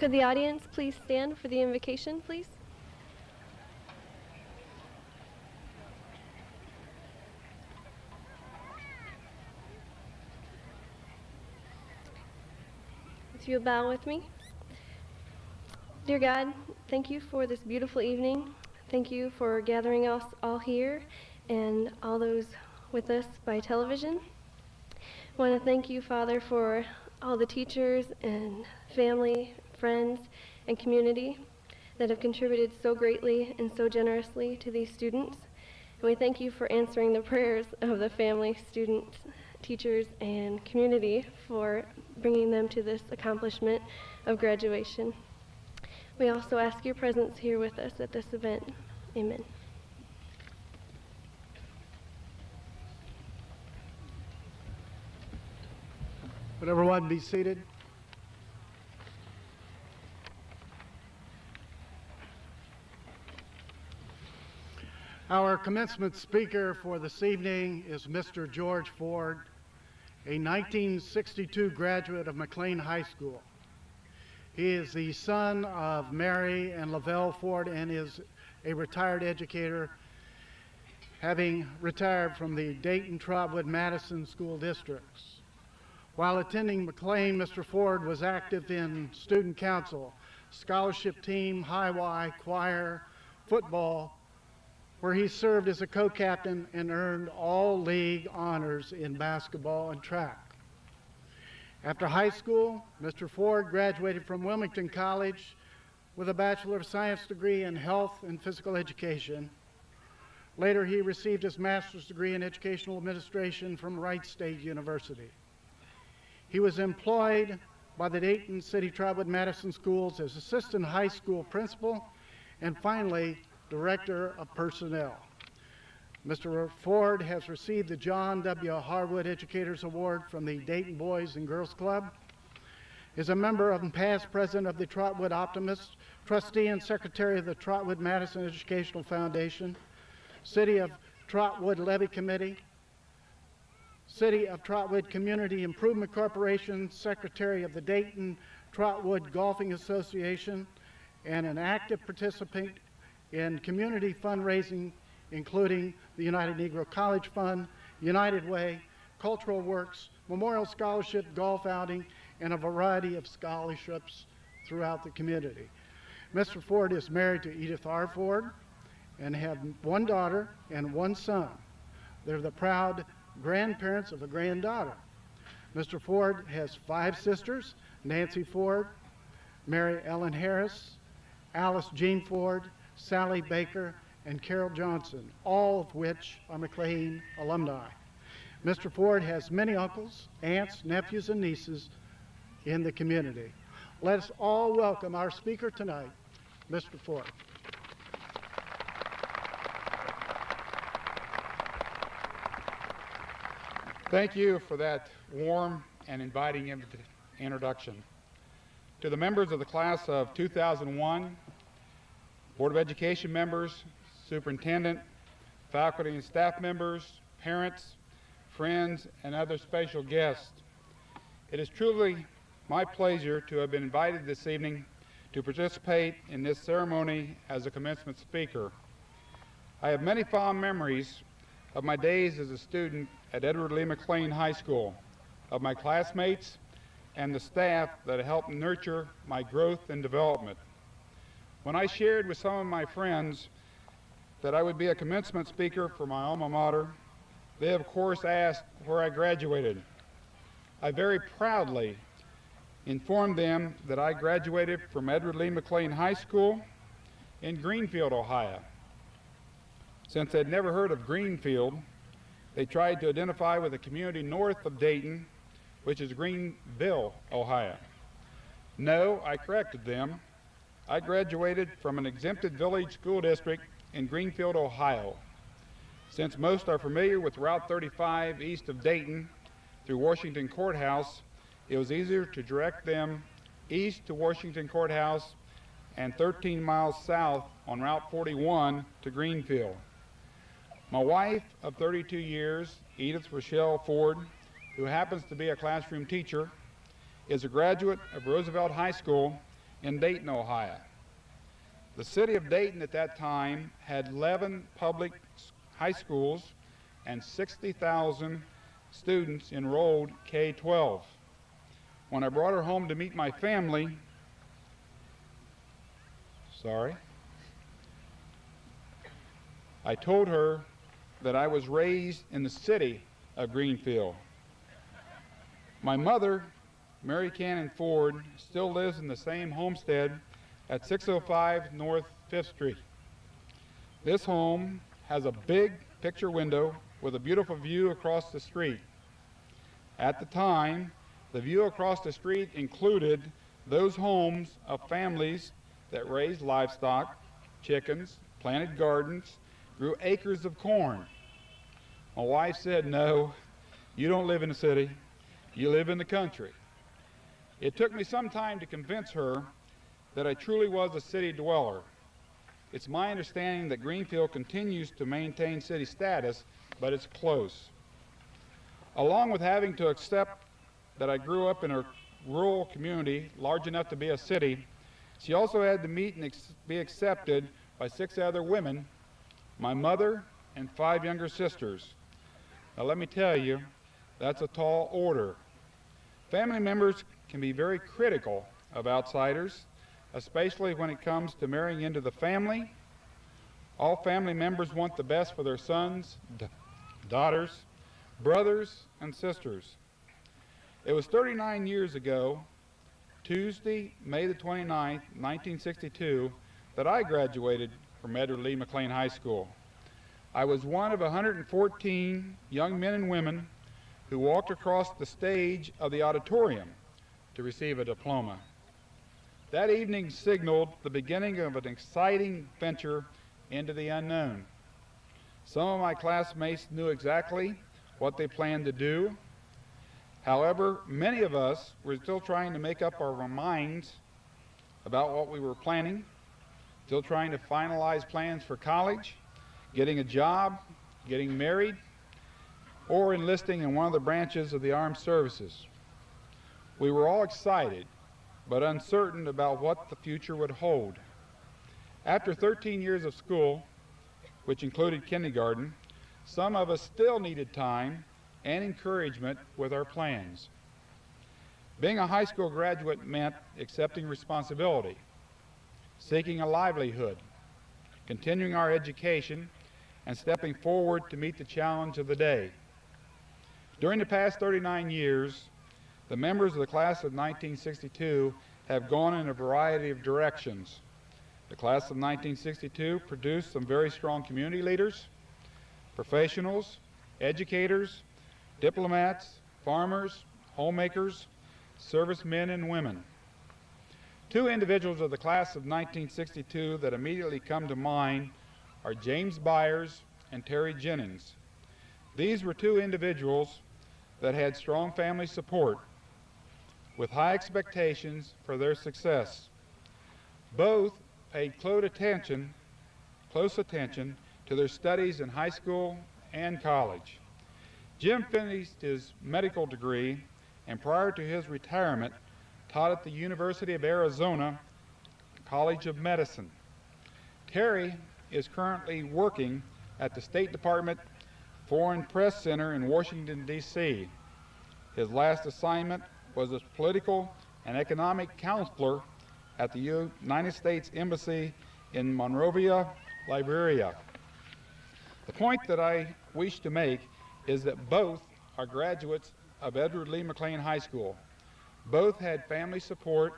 Could the audience please stand for the invocation, please? If you'll bow with me. Dear God, thank you for this beautiful evening. Thank you for gathering us all here and all those with us by television. I want to thank you, Father, for all the teachers and family, friends, and community that have contributed so greatly and so generously to these students. And we thank you for answering the prayers of the family, students, teachers, and community for bringing them to this accomplishment of graduation. We also ask your presence here with us at this event. Amen. Would everyone be seated? Our commencement speaker for this evening is Mr. George Ford, a 1962 graduate of McClain High School. He is the son of Mary and Lavelle Ford and is a retired educator, having retired from the Dayton, Trotwood, Madison school districts. While attending McClain, Mr. Ford was active in student council, scholarship team, high Y, choir, football, where he served as a co-captain and earned all league honors in basketball and track. After high school, Mr. Ford graduated from Wilmington College with a Bachelor of Science degree in Health and Physical Education. Later, he received his master's degree in Educational Administration from Wright State University. He was employed by the Dayton City Trotwood Madison Schools as assistant high school principal and finally, director of personnel. Mr. Ford has received the John W. Harwood Educators Award from the Dayton Boys and Girls Club, is a member and past president of the Trotwood Optimists, trustee and secretary of the Trotwood Madison Educational Foundation, City of Trotwood Levy Committee, City of Trotwood Community Improvement Corporation, secretary of the Dayton Trotwood Golfing Association, and an active participant in community fundraising, including the United Negro College Fund, United Way, Cultural Works, Memorial Scholarship, Golf Outing, and a variety of scholarships throughout the community. Mr. Ford is married to Edith R. Ford and have one daughter and one son. They're the proud grandparents of a granddaughter. Mr. Ford has 5 sisters: Nancy Ford, Mary Ellen Harris, Alice Jean Ford, Sally Baker, and Carol Johnson, all of which are McClain alumni. Mr. Ford has many uncles, aunts, nephews, and nieces in the community. Let us all welcome our speaker tonight, Mr. Ford. Thank you for that warm and inviting introduction. To the members of the class of 2001, Board of Education members, superintendent, faculty and staff members, parents, friends, and other special guests, it is truly my pleasure to have been invited this evening to participate in this ceremony as a commencement speaker. I have many fond memories of my days as a student at Edward Lee McClain High School, of my classmates and the staff that helped nurture my growth and development. When I shared with some of my friends that I would be a commencement speaker for my alma mater, they of course asked where I graduated. I very proudly informed them that I graduated from Edward Lee McClain High School in Greenfield, Ohio. Since they'd never heard of Greenfield, they tried to identify with a community north of Dayton, which is Greenville, Ohio. No, I corrected them. I graduated from an exempted village school district in Greenfield, Ohio. Since most are familiar with Route 35 east of Dayton through Washington Courthouse, it was easier to direct them east to Washington Courthouse and 13 miles south on Route 41 to Greenfield. My wife of 32 years, Edith Rochelle Ford, who happens to be a classroom teacher, is a graduate of Roosevelt High School in Dayton, Ohio. The city of Dayton at that time had 11 public high schools and 60,000 students enrolled K-12. When I brought her home to meet my family, I told her that I was raised in the city of Greenfield. My mother, Mary Cannon Ford, still lives in the same homestead at 605 North 5th Street. This home has a big picture window with a beautiful view across the street. At the time, the view across the street included those homes of families that raised livestock, chickens, planted gardens, grew acres of corn. My wife said, "No, you don't live in the city, you live in the country." It took me some time to convince her that I truly was a city dweller. It's my understanding that Greenfield continues to maintain city status, but it's close. Along with having to accept that I grew up in a rural community large enough to be a city, she also had to meet and be accepted by 6 other women, my mother and 5 younger sisters. Now let me tell you, that's a tall order. Family members can be very critical of outsiders, especially when it comes to marrying into the family. All family members want the best for their sons, daughters, brothers, and sisters. It was 39 years ago, Tuesday, May the 29th, 1962, that I graduated from Edward Lee McClain High School. I was one of 114 young men and women who walked across the stage of the auditorium to receive a diploma. That evening signaled the beginning of an exciting venture into the unknown. Some of my classmates knew exactly what they planned to do. However, many of us were still trying to make up our minds about what we were planning, still trying to finalize plans for college, getting a job, getting married, or enlisting in one of the branches of the armed services. We were all excited, but uncertain about what the future would hold. After 13 years of school, which included kindergarten, some of us still needed time and encouragement with our plans. Being a high school graduate meant accepting responsibility, seeking a livelihood, continuing our education, and stepping forward to meet the challenge of the day. During the past 39 years, the members of the class of 1962 have gone in a variety of directions. The class of 1962 produced some very strong community leaders, professionals, educators, diplomats, farmers, homemakers, servicemen and women. 2 individuals of the class of 1962 that immediately come to mind are James Byers and Terry Jennings. These were 2 individuals that had strong family support with high expectations for their success. Both paid close attention to their studies in high school and college. Jim finished his medical degree and prior to his retirement taught at the University of Arizona College of Medicine. Terry is currently working at the State Department Foreign Press Center in Washington, D.C. His last assignment was as political and economic counselor at the United States Embassy in Monrovia, Liberia. The point that I wish to make is that both are graduates of Edward Lee McClain High School. Both had family support,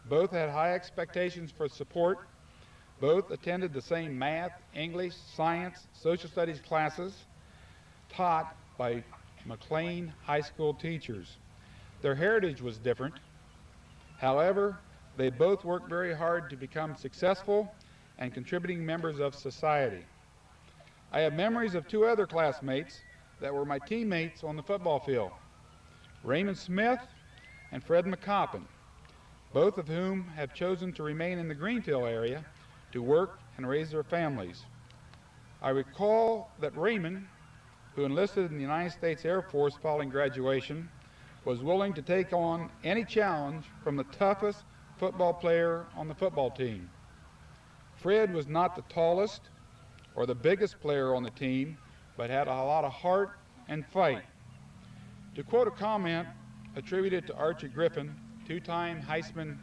both had high expectations for support, both attended the same math, English, science, social studies classes taught by McClain High School teachers. Their heritage was different. However, they both worked very hard to become successful and contributing members of society. I have memories of 2 other classmates that were my teammates on the football field, Raymond Smith and Fred McCoppin, both of whom have chosen to remain in the Greenfield area to work and raise their families. I recall that Raymond, who enlisted in the United States Air Force following graduation, was willing to take on any challenge from the toughest, football player on the football team. Fred was not the tallest or the biggest player on the team, but had a lot of heart and fight. To quote a comment attributed to Archie Griffin, two-time Heisman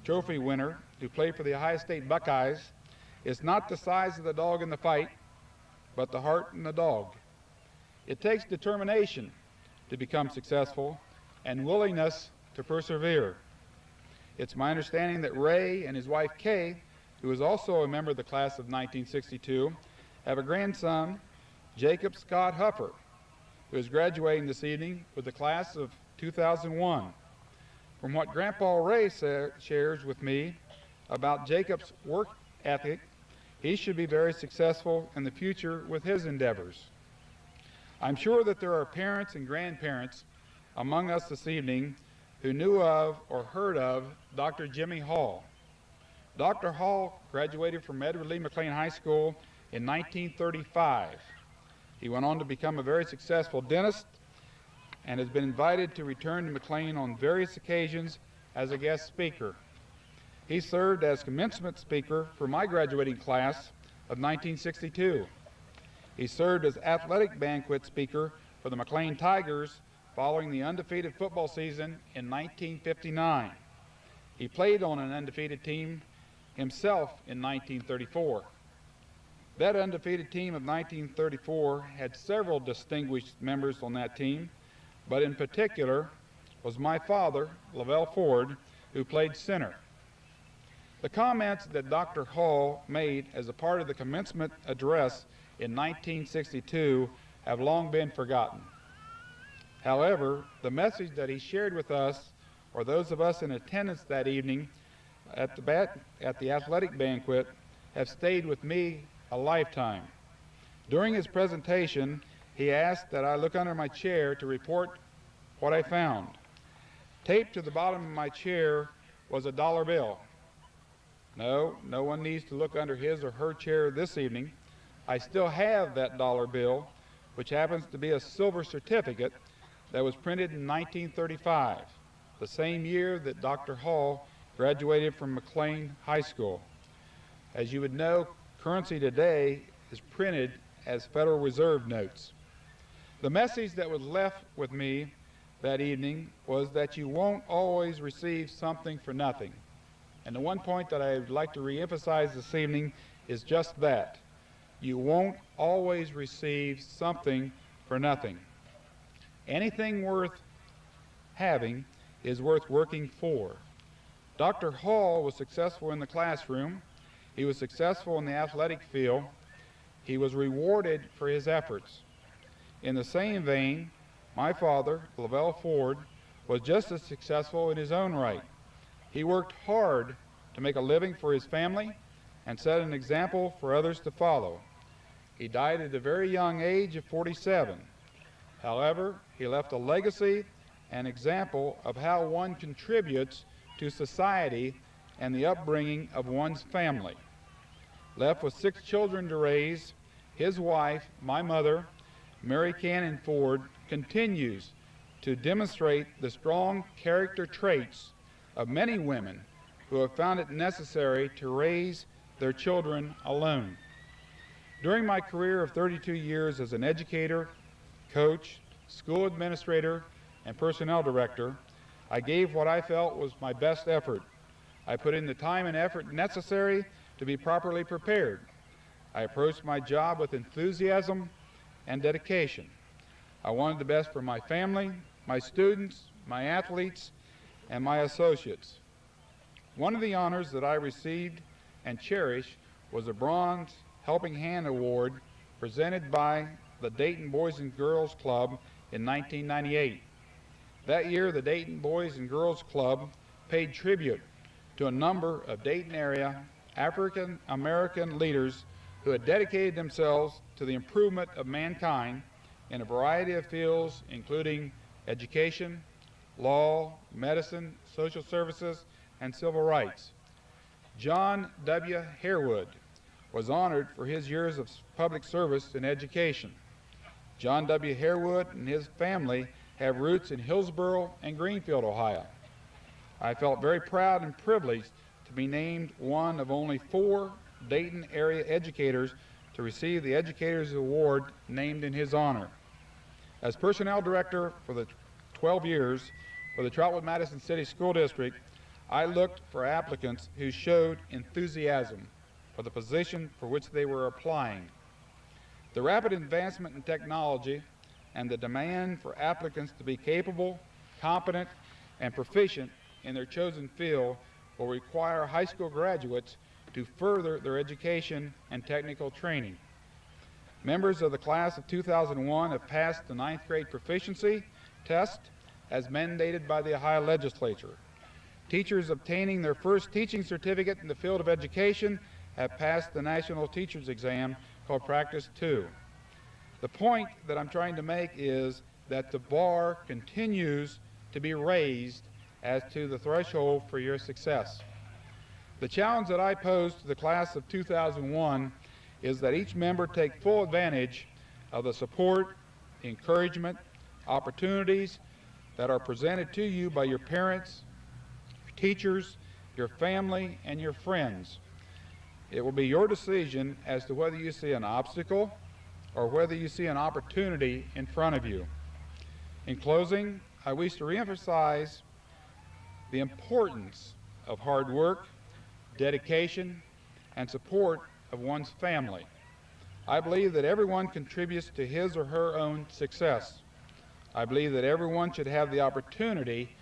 Trophy winner who played for the Ohio State Buckeyes, it's not the size of the dog in the fight, but the heart in the dog. It takes determination to become successful and willingness to persevere. It's my understanding that Ray and his wife Kay, who is also a member of the class of 1962, have a grandson, Jacob Scott Huffer, who is graduating this evening with the class of 2001. From what Grandpa Ray shares with me about Jacob's work ethic, he should be very successful in the future with his endeavors. I'm sure that there are parents and grandparents among us this evening who knew of or heard of Dr. Jimmy Hall. Dr. Hall graduated from Edward Lee McClain High School in 1935. He went on to become a very successful dentist and has been invited to return to McClain on various occasions as a guest speaker. He served as commencement speaker for my graduating class of 1962. He served as athletic banquet speaker for the McClain Tigers following the undefeated football season in 1959. He played on an undefeated team himself in 1934. That undefeated team of 1934 had several distinguished members on that team, but in particular was my father, Lavelle Ford, who played center. The comments that Dr. Hall made as a part of the commencement address in 1962 have long been forgotten. However, the message that he shared with us, or those of us in attendance that evening at the athletic banquet, have stayed with me a lifetime. During his presentation, he asked that I look under my chair to report what I found. Taped to the bottom of my chair was a dollar bill. No one needs to look under his or her chair this evening. I still have that dollar bill, which happens to be a silver certificate that was printed in 1935, the same year that Dr. Hall graduated from McClain High School. As you would know, currency today is printed as Federal Reserve notes. The message that was left with me that evening was that you won't always receive something for nothing. And the one point that I would like to reemphasize this evening is just that. You won't always receive something for nothing. Anything worth having is worth working for. Dr. Hall was successful in the classroom. He was successful in the athletic field. He was rewarded for his efforts. In the same vein, my father, Lavelle Ford, was just as successful in his own right. He worked hard to make a living for his family and set an example for others to follow. He died at a very young age of 47. However, he left a legacy and example of how one contributes to society and the upbringing of one's family. Left with 6 children to raise, his wife, my mother, Mary Cannon Ford, continues to demonstrate the strong character traits of many women who have found it necessary to raise their children alone. During my career of 32 years as an educator, coach, school administrator, and personnel director, I gave what I felt was my best effort. I put in the time and effort necessary to be properly prepared. I approached my job with enthusiasm and dedication. I wanted the best for my family, my students, my athletes, and my associates. One of the honors that I received and cherish was a Bronze Helping Hand Award presented by the Dayton Boys and Girls Club in 1998. That year, the Dayton Boys and Girls Club paid tribute to a number of Dayton area African American leaders who had dedicated themselves to the improvement of mankind in a variety of fields, including education, law, medicine, social services, and civil rights. John W. Harewood was honored for his years of public service in education. John W. Harewood and his family have roots in Hillsborough and Greenfield, Ohio. I felt very proud and privileged to be named one of only 4 Dayton area educators to receive the Educators Award named in his honor. As Personnel Director for the 12 years for the Trotwood-Madison City School District, I looked for applicants who showed enthusiasm for the position for which they were applying. The rapid advancement in technology and the demand for applicants to be capable, competent, and proficient in their chosen field will require high school graduates to further their education and technical training. Members of the class of 2001 have passed the 9th grade proficiency test as mandated by the Ohio legislature. Teachers obtaining their first teaching certificate in the field of education have passed the National Teachers Exam called Practice 2. The point that I'm trying to make is that the bar continues to be raised as to the threshold for your success. The challenge that I pose to the class of 2001 is that each member take full advantage of the support, encouragement, opportunities that are presented to you by your parents, your teachers, your family, and your friends. It will be your decision as to whether you see an obstacle or whether you see an opportunity in front of you. In closing, I wish to reemphasize the importance of hard work, dedication, and support of one's family. I believe that everyone contributes to his or her own success. I believe that everyone should have the opportunity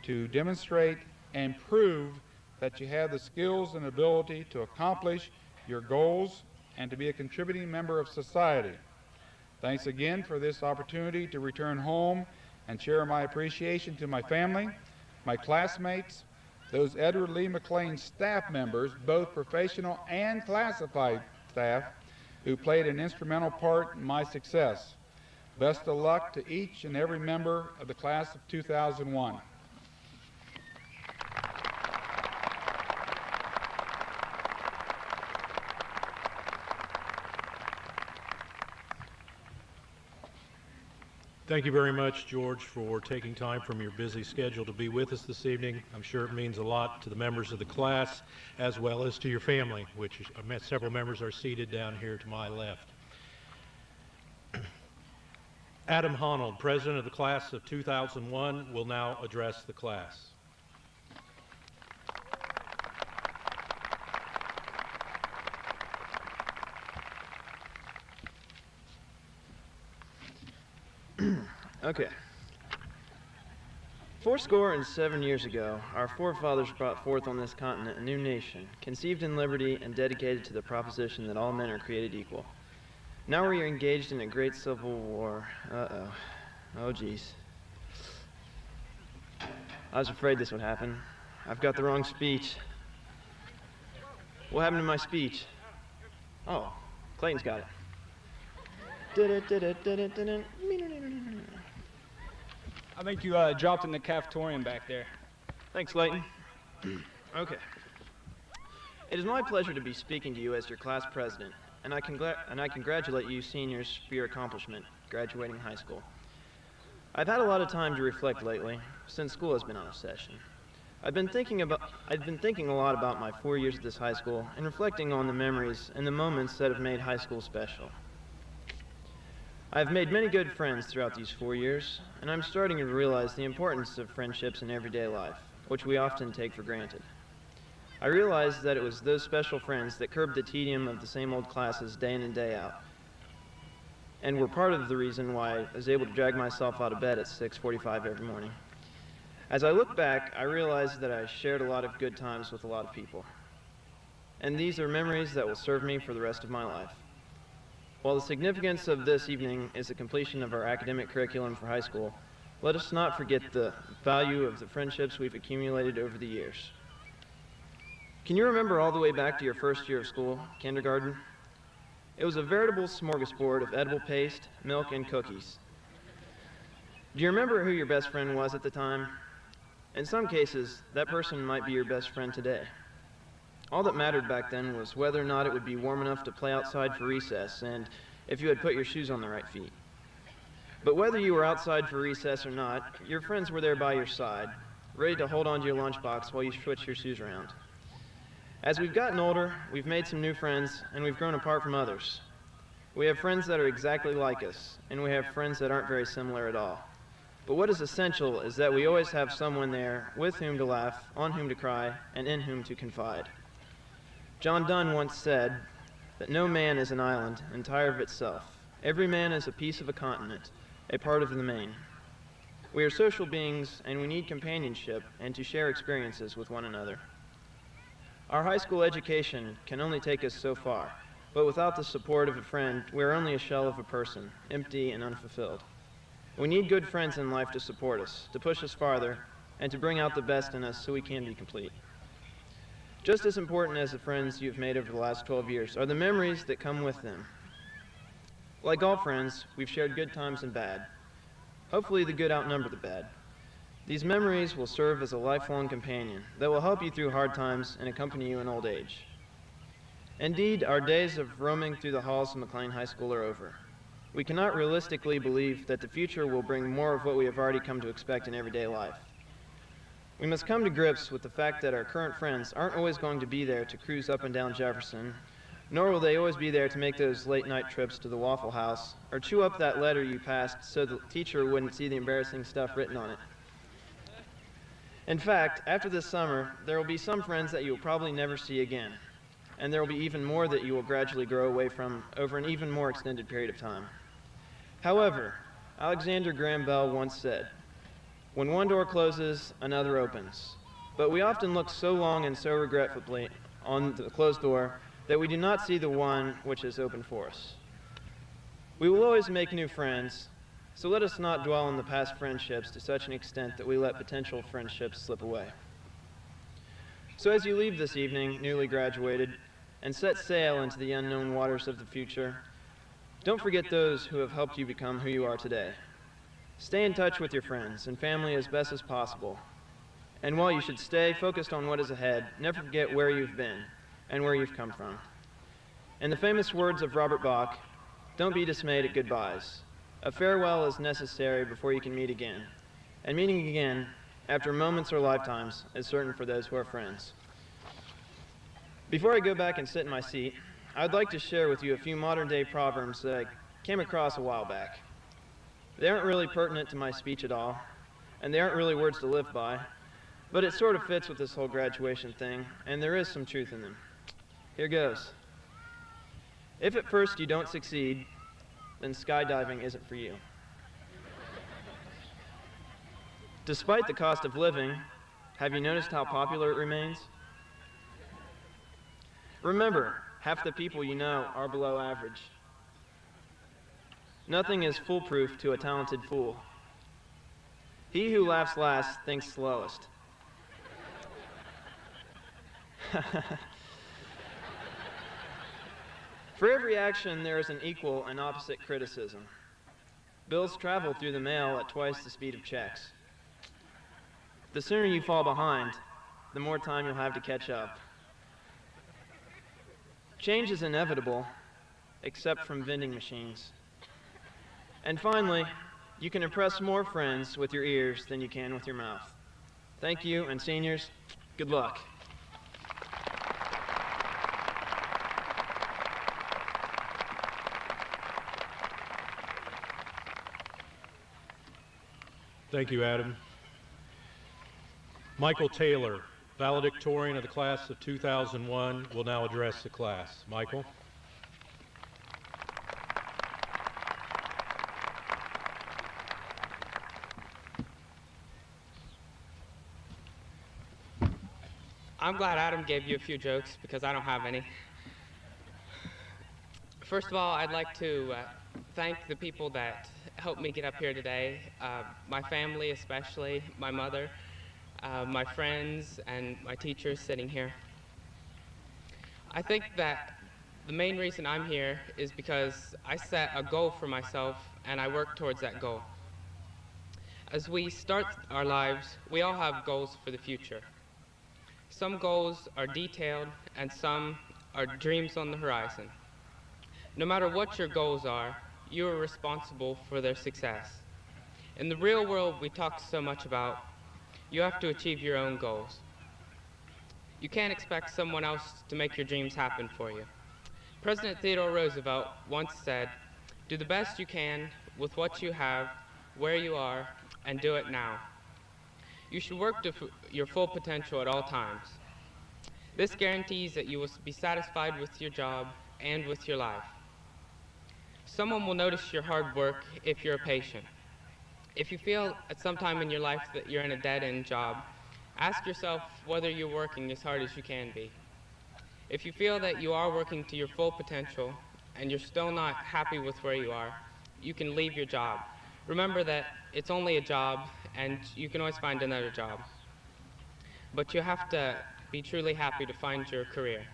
to demonstrate and prove that you have the skills and ability to accomplish your goals and to be a contributing member of society. Thanks again for this opportunity to return home and share my appreciation to my family, my classmates, those Edward Lee McClain staff members, both professional and classified staff, who played an instrumental part in my success. Best of luck to each and every member of the class of 2001. Thank you very much, George, for taking time from your busy schedule to be with us this evening. I'm sure it means a lot to the members of the class as well as to your family, which several members are seated down here to my left. Adam Honnold, President of the class of 2001, will now address the class. Okay. 407 years ago, our forefathers brought forth on this continent a new nation, conceived in liberty and dedicated to the proposition that all men are created equal. Now we are engaged in a great civil war. Uh-oh. Oh, geez. I was afraid this would happen. I've got the wrong speech. What happened to my speech? Oh, Clayton's got it. I think you dropped in the cafetorium back there. Thanks, Clayton. Okay. It is my pleasure to be speaking to you as your class president, and I congratulate you seniors for your accomplishment, graduating high school. I've had a lot of time to reflect lately, since school has been out of session. I've been thinking a lot about my 4 years at this high school and reflecting on the memories and the moments that have made high school special. I've made many good friends throughout these 4 years, and I'm starting to realize the importance of friendships in everyday life, which we often take for granted. I realized that it was those special friends that curbed the tedium of the same old classes day in and day out, and were part of the reason why I was able to drag myself out of bed at 6:45 every morning. As I look back, I realized that I shared a lot of good times with a lot of people, and these are memories that will serve me for the rest of my life. While the significance of this evening is the completion of our academic curriculum for high school, let us not forget the value of the friendships we've accumulated over the years. Can you remember all the way back to your first year of school, kindergarten? It was a veritable smorgasbord of edible paste, milk, and cookies. Do you remember who your best friend was at the time? In some cases, that person might be your best friend today. All that mattered back then was whether or not it would be warm enough to play outside for recess and if you had put your shoes on the right feet. But whether you were outside for recess or not, your friends were there by your side, ready to hold onto your lunchbox while you switch your shoes around. As we've gotten older, we've made some new friends, and we've grown apart from others. We have friends that are exactly like us, and we have friends that aren't very similar at all. But what is essential is that we always have someone there with whom to laugh, on whom to cry, and in whom to confide. John Donne once said that no man is an island entire of itself. Every man is a piece of a continent, a part of the main. We are social beings, and we need companionship and to share experiences with one another. Our high school education can only take us so far, but without the support of a friend, we are only a shell of a person, empty and unfulfilled. We need good friends in life to support us, to push us farther, and to bring out the best in us so we can be complete. Just as important as the friends you've made over the last 12 years are the memories that come with them. Like all friends, we've shared good times and bad. Hopefully the good outnumber the bad. These memories will serve as a lifelong companion that will help you through hard times and accompany you in old age. Indeed, our days of roaming through the halls of McClain High School are over. We cannot realistically believe that the future will bring more of what we have already come to expect in everyday life. We must come to grips with the fact that our current friends aren't always going to be there to cruise up and down Jefferson, nor will they always be there to make those late-night trips to the Waffle House or chew up that letter you passed so the teacher wouldn't see the embarrassing stuff written on it. In fact, after this summer, there will be some friends that you will probably never see again, and there will be even more that you will gradually grow away from over an even more extended period of time. However, Alexander Graham Bell once said, "When one door closes, another opens." But we often look so long and so regretfully on the closed door that we do not see the one which is open for us. We will always make new friends, so let us not dwell on the past friendships to such an extent that we let potential friendships slip away. So as you leave this evening, newly graduated, and set sail into the unknown waters of the future, don't forget those who have helped you become who you are today. Stay in touch with your friends and family as best as possible. And while you should stay focused on what is ahead, never forget where you've been and where you've come from. In the famous words of Robert Bach, don't be dismayed at goodbyes. A farewell is necessary before you can meet again. And meeting again, after moments or lifetimes, is certain for those who are friends. Before I go back and sit in my seat, I'd like to share with you a few modern-day proverbs that I came across a while back. They aren't really pertinent to my speech at all, and they aren't really words to live by, but it sort of fits with this whole graduation thing, and there is some truth in them. Here goes. If at first you don't succeed, then skydiving isn't for you. Despite the cost of living, have you noticed how popular it remains? Remember, half the people you know are below average. Nothing is foolproof to a talented fool. He who laughs last thinks slowest. For every action, there is an equal and opposite criticism. Bills travel through the mail at twice the speed of checks. The sooner you fall behind, the more time you'll have to catch up. Change is inevitable, except from vending machines. And finally, you can impress more friends with your ears than you can with your mouth. Thank you, and seniors, good luck. Thank you, Adam. Michael Taylor, valedictorian of the class of 2001, will now address the class. Michael. I'm glad Adam gave you a few jokes because I don't have any. First of all, I'd like to thank the people that helped me get up here today, my family especially, my mother, my friends, and my teachers sitting here. I think that the main reason I'm here is because I set a goal for myself and I work towards that goal. As we start our lives, we all have goals for the future. Some goals are detailed and some are dreams on the horizon. No matter what your goals are, you are responsible for their success. In the real world we talk so much about, You have to achieve your own goals. You can't expect someone else to make your dreams happen for you. President Theodore Roosevelt once said, "Do the best you can with what you have, where you are, and do it now." You should work to your full potential at all times. This guarantees that you will be satisfied with your job and with your life. Someone will notice your hard work if you're patient. If you feel at some time in your life that you're in a dead-end job, ask yourself whether you're working as hard as you can be. If you feel that you are working to your full potential and you're still not happy with where you are, you can leave your job. Remember that it's only a job and you can always find another job. But you have to be truly happy to find your career.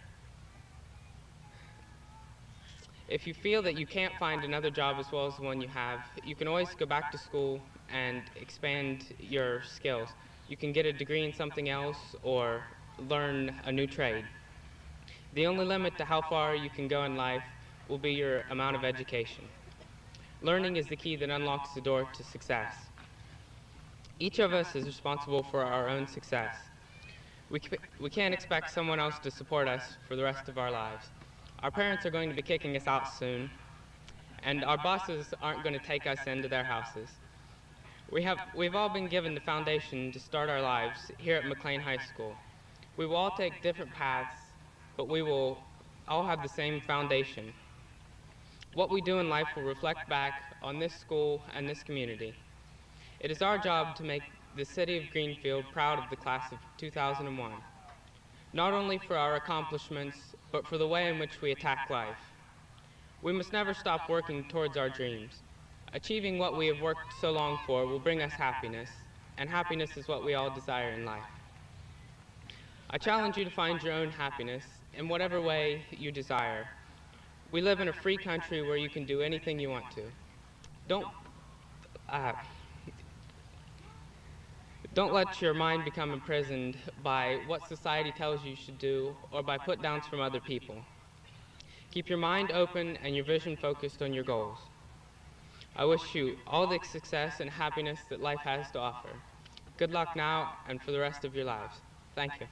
If you feel that you can't find another job as well as the one you have, you can always go back to school and expand your skills. You can get a degree in something else or learn a new trade. The only limit to how far you can go in life will be your amount of education. Learning is the key that unlocks the door to success. Each of us is responsible for our own success. We can't expect someone else to support us for the rest of our lives. Our parents are going to be kicking us out soon, and our bosses aren't going to take us into their houses. We've all been given the foundation to start our lives here at McClain High School. We will all take different paths, but we will all have the same foundation. What we do in life will reflect back on this school and this community. It is our job to make the city of Greenfield proud of the class of 2001, not only for our accomplishments, but for the way in which we attack life. We must never stop working towards our dreams. Achieving what we have worked so long for will bring us happiness, and happiness is what we all desire in life. I challenge you to find your own happiness in whatever way you desire. We live in a free country where you can do anything you want to. Don't let your mind become imprisoned by what society tells you should do or by put-downs from other people. Keep your mind open and your vision focused on your goals. I wish you all the success and happiness that life has to offer. Good luck now and for the rest of your lives. Thank you.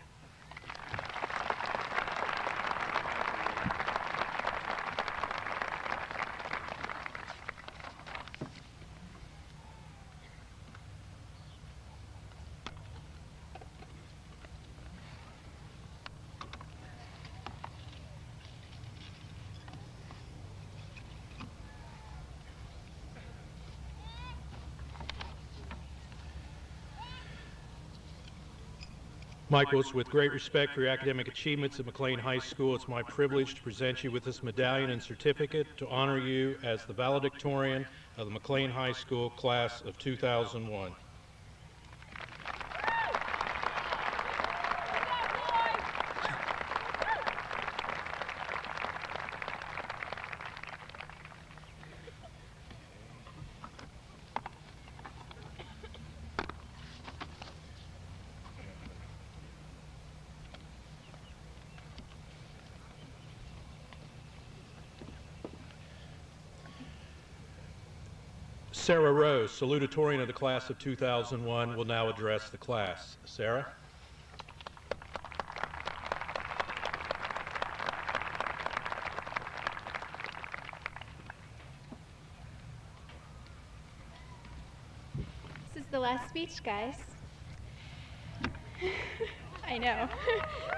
Michaels, with great respect for your academic achievements at McClain High School, it's my privilege to present you with this medallion and certificate to honor you as the valedictorian of the McClain High School class of 2001. Sarah Rose, Salutatorian of the class of 2001, will now address the class. Sarah? This is the last speech, guys. I know.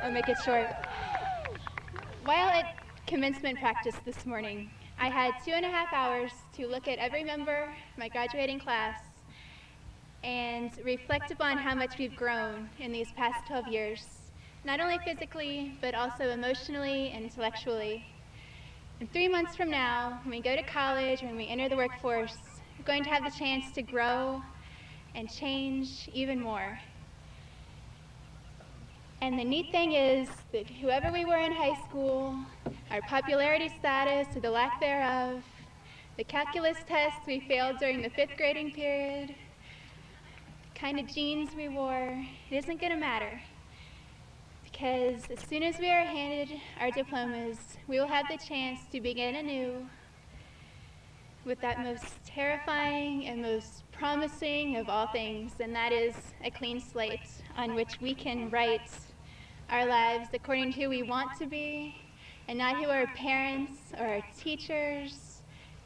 I'll make it short. While at commencement practice this morning, I had 2.5 hours to look at every member of my graduating class and reflect upon how much we've grown in these past 12 years, not only physically, but also emotionally and intellectually. And 3 months from now, when we go to college, when we enter the workforce, we're going to have the chance to grow and change even more. And the neat thing is that whoever we were in high school, our popularity status or the lack thereof, the calculus tests we failed during the 5th grading period, the kind of jeans we wore, it isn't going to matter. Because as soon as we are handed our diplomas, we will have the chance to begin anew with that most terrifying and most promising of all things, and that is a clean slate on which we can write our lives according to who we want to be and not who our parents or our teachers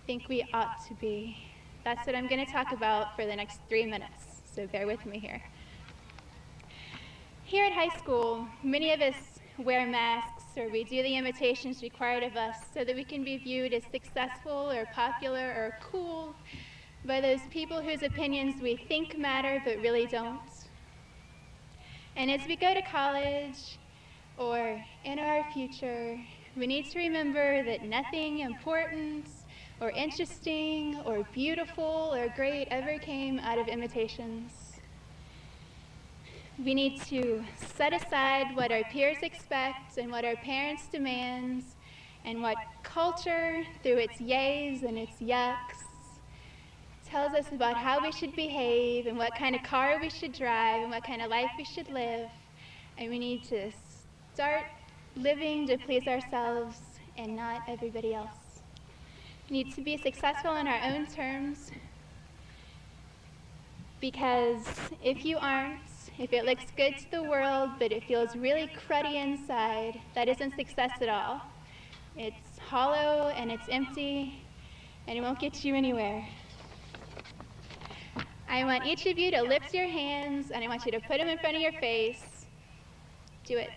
think we ought to be. That's what I'm going to talk about for the next 3 minutes, so bear with me here. Here at high school, many of us wear masks or we do the imitations required of us so that we can be viewed as successful or popular or cool by those people whose opinions we think matter but really don't. And as we go to college or in our future, we need to remember that nothing important or interesting or beautiful or great ever came out of imitations. We need to set aside what our peers expect and what our parents demand and what culture, through its yays and its yucks, tells us about how we should behave and what kind of car we should drive and what kind of life we should live. And we need to start living to please ourselves and not everybody else. We need to be successful on our own terms, because if you aren't, if it looks good to the world but it feels really cruddy inside, that isn't success at all. It's hollow and it's empty and it won't get you anywhere. I want each of you to lift your hands and I want you to put them in front of your face. Do it.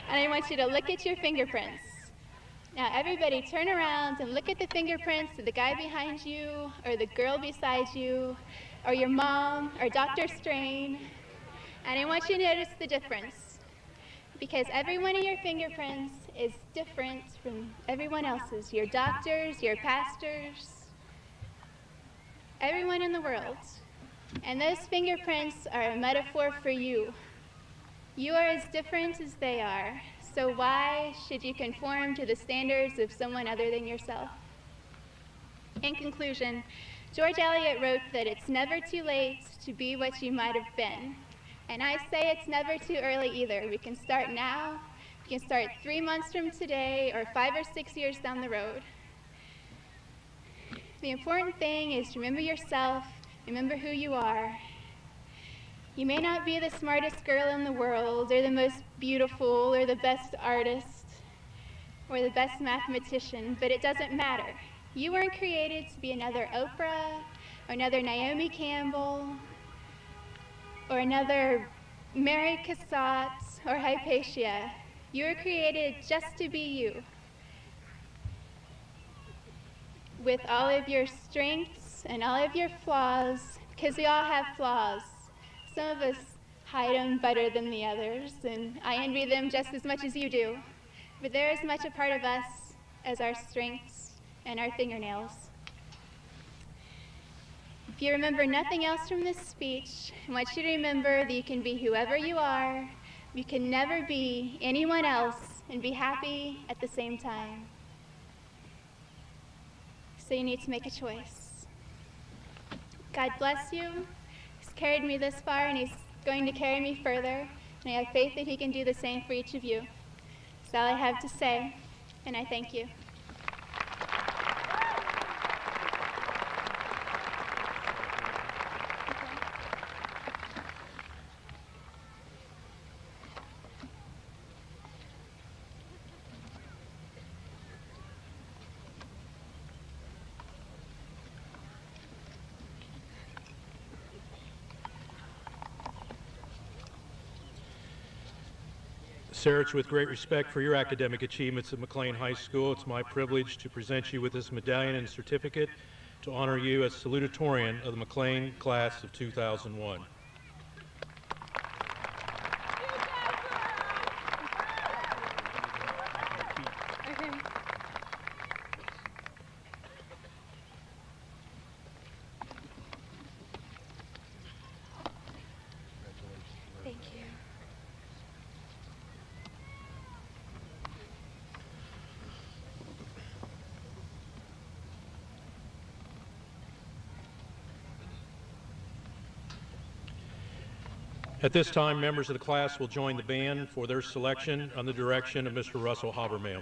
And I want you to look at your fingerprints. Now everybody turn around and look at the fingerprints of the guy behind you or the girl beside you or your mom or Dr. Strain. And I want you to notice the difference, because every one of your fingerprints is different from everyone else's. Your doctors, your pastors, everyone in the world. And those fingerprints are a metaphor for you. You are as different as they are. So why should you conform to the standards of someone other than yourself? In conclusion, George Eliot wrote that it's never too late to be what you might have been. And I say it's never too early either. We can start now. We can start 3 months from today or 5 or 6 years down the road. The important thing is to remember yourself, remember who you are. You may not be the smartest girl in the world or the most beautiful or the best artist or the best mathematician, but it doesn't matter. You weren't created to be another Oprah or another Naomi Campbell or another Mary Cassatt or Hypatia. You were created just to be you, with all of your strengths and all of your flaws, because we all have flaws. Some of us hide them better than the others, and I envy them just as much as you do. But they're as much a part of us as our strengths and our fingernails. If you remember nothing else from this speech, I want you to remember that you can be whoever you are. You can never be anyone else and be happy at the same time. So you need to make a choice. God bless you. He's carried me this far and he's going to carry me further. And I have faith that he can do the same for each of you. That's all I have to say, and I thank you. Sarah, it's with great respect for your academic achievements at McClain High School. It's my privilege to present you with this medallion and certificate to honor you as Salutatorian of the McClain class of 2001. Thank you. At this time, members of the class will join the band for their selection under the direction of Mr. Russell Habermail.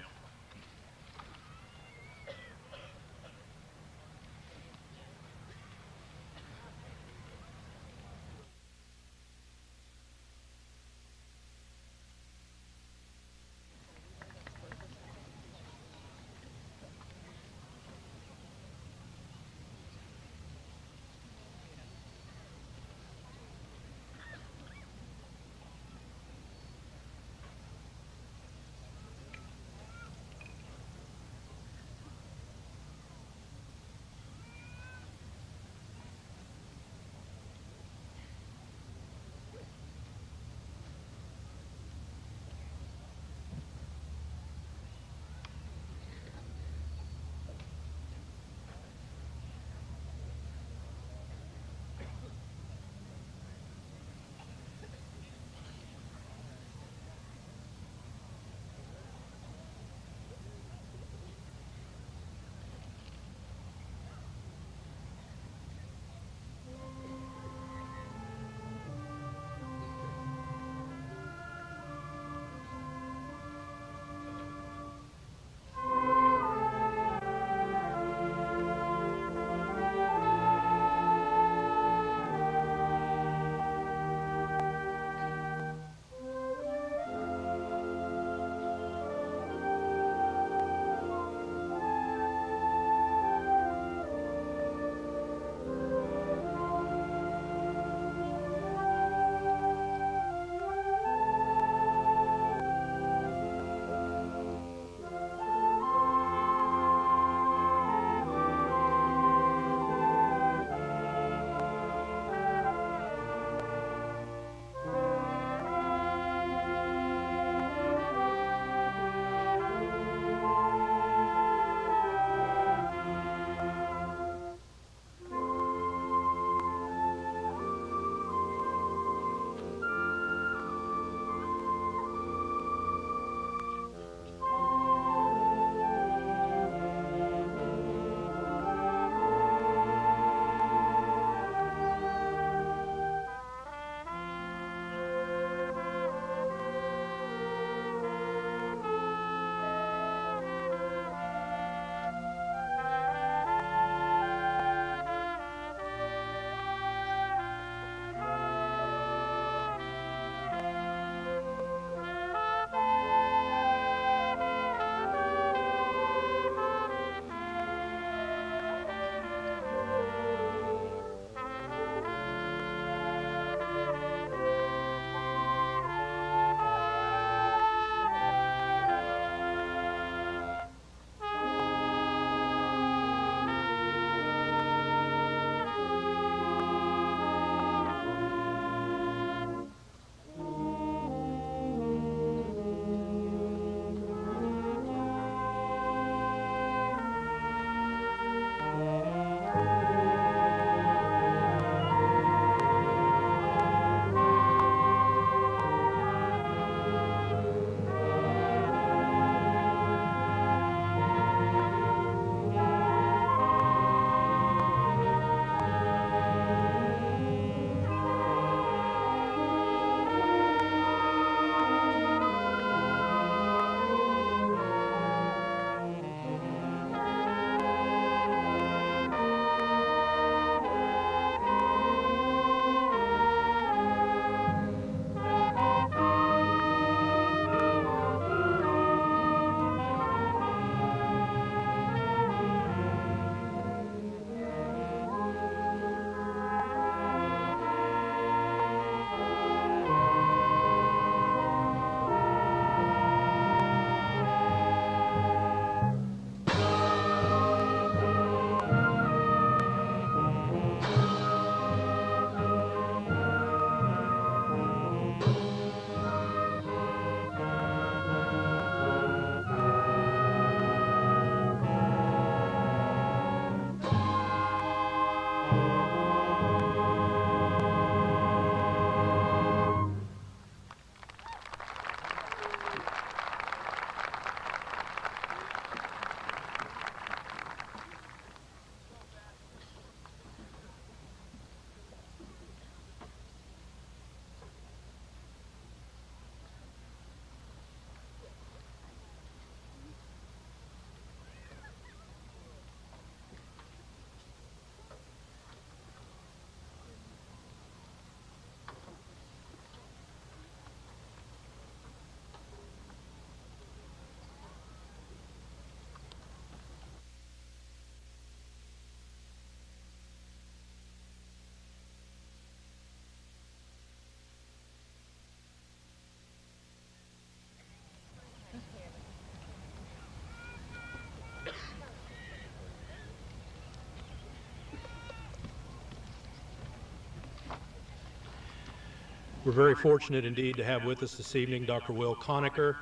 We're very fortunate indeed to have with us this evening Dr. Will Conacher,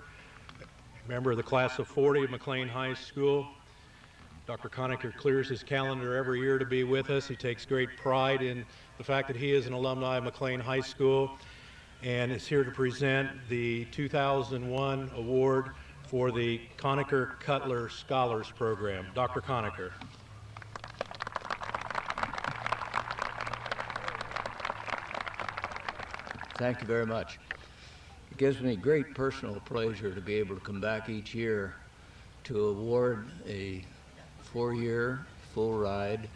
member of the class of 40 of McClain High School. Dr. Conacher clears his calendar every year to be with us. He takes great pride in the fact that he is an alumni of McClain High School and is here to present the 2001 award for the Conacher Cutler Scholars Program. Dr. Conacher. Thank you very much. It gives me great personal pleasure to be able to come back each year to award a 4-year full-ride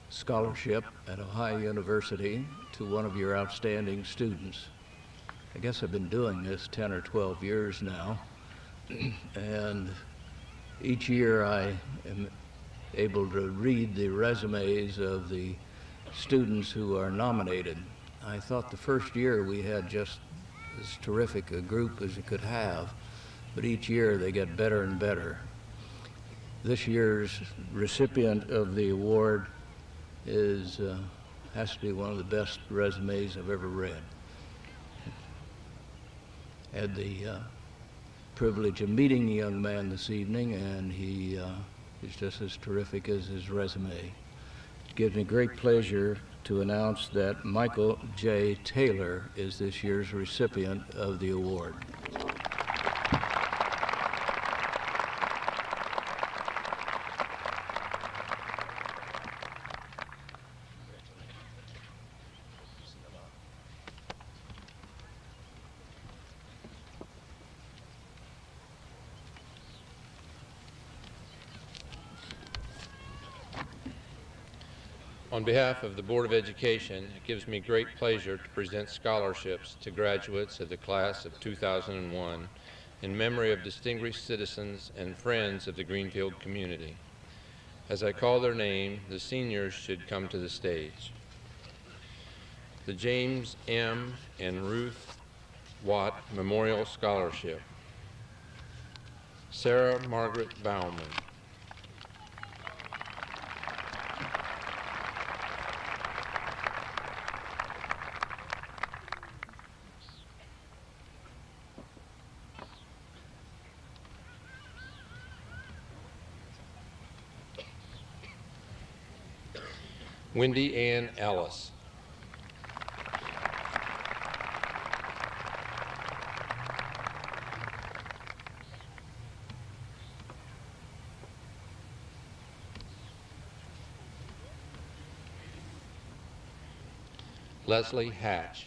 scholarship at Ohio University to one of your outstanding students. I guess I've been doing this 10 or 12 years now, and each year I am able to read the resumes of the students who are nominated. I thought the first year we had just as terrific a group as you could have, but each year they get better and better. This year's recipient of the award has to be one of the best resumes I've ever read. Had the privilege of meeting the young man this evening, and he is just as terrific as his resume. It gives me great pleasure to announce that Michael J. Taylor is this year's recipient of the award. On behalf of the Board of Education, it gives me great pleasure to present scholarships to graduates of the class of 2001 in memory of distinguished citizens and friends of the Greenfield community. As I call their name, the seniors should come to the stage. The James M. and Ruth Watt Memorial Scholarship. Sarah Margaret Bauman. Wendy Ann Ellis. Leslie Hatch.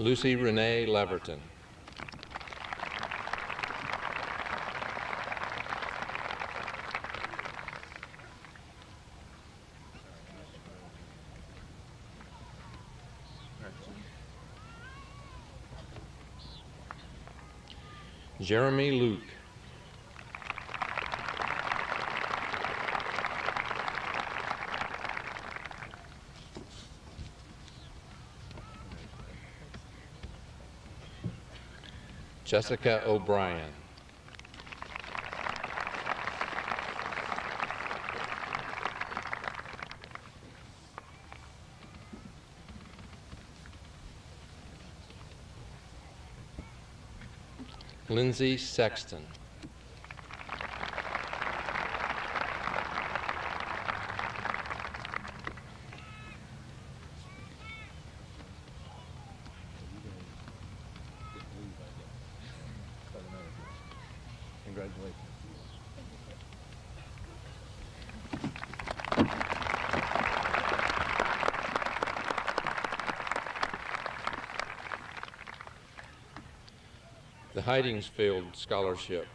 Lucy Renee Leverton. Jeremy Luke. Jessica O'Brien. Lindsay Sexton. Congratulations. The Heidingsfield Scholarship.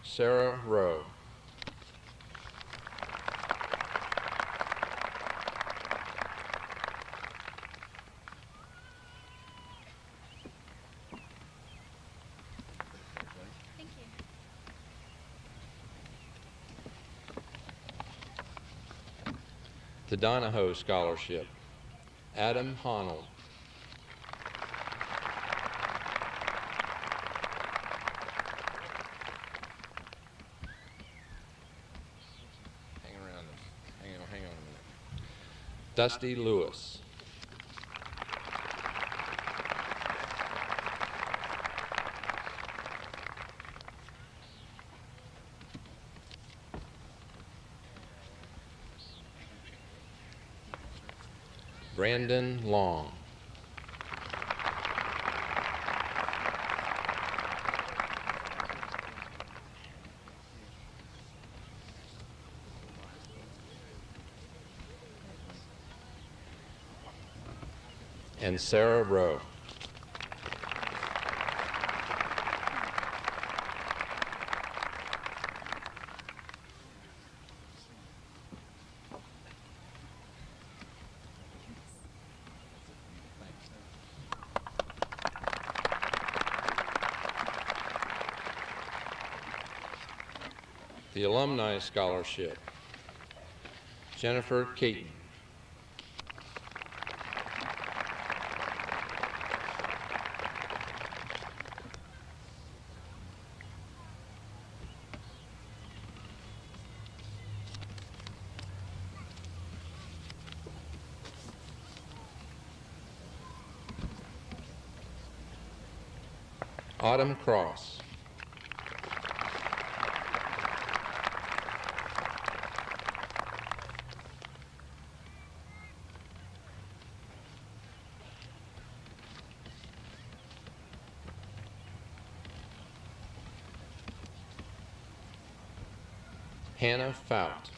Sarah Rowe. Thank you. The Donahoe Scholarship. Adam Honnold. Hang on a minute. Dusty Lewis. Brandon Long. And Sarah Rowe. The Alumni Scholarship, Jennifer Caton. Autumn Cross. Hannah Fout.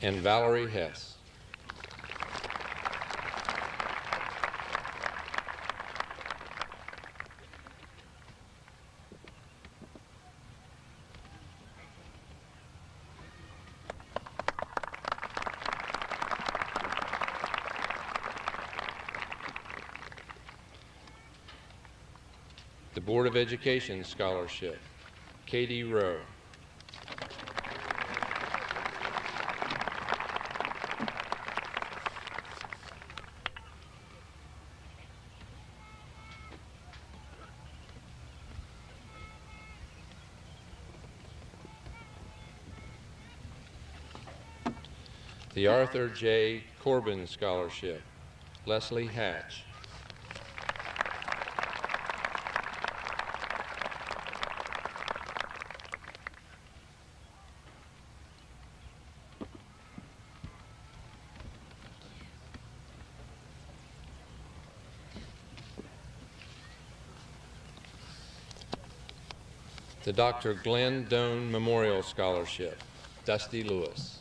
And Valerie Hess. The Board of Education Scholarship, Katie Rowe. The Arthur J. Corbin Scholarship, Leslie Hatch. The Dr. Glenn Doan Memorial Scholarship, Dusty Lewis.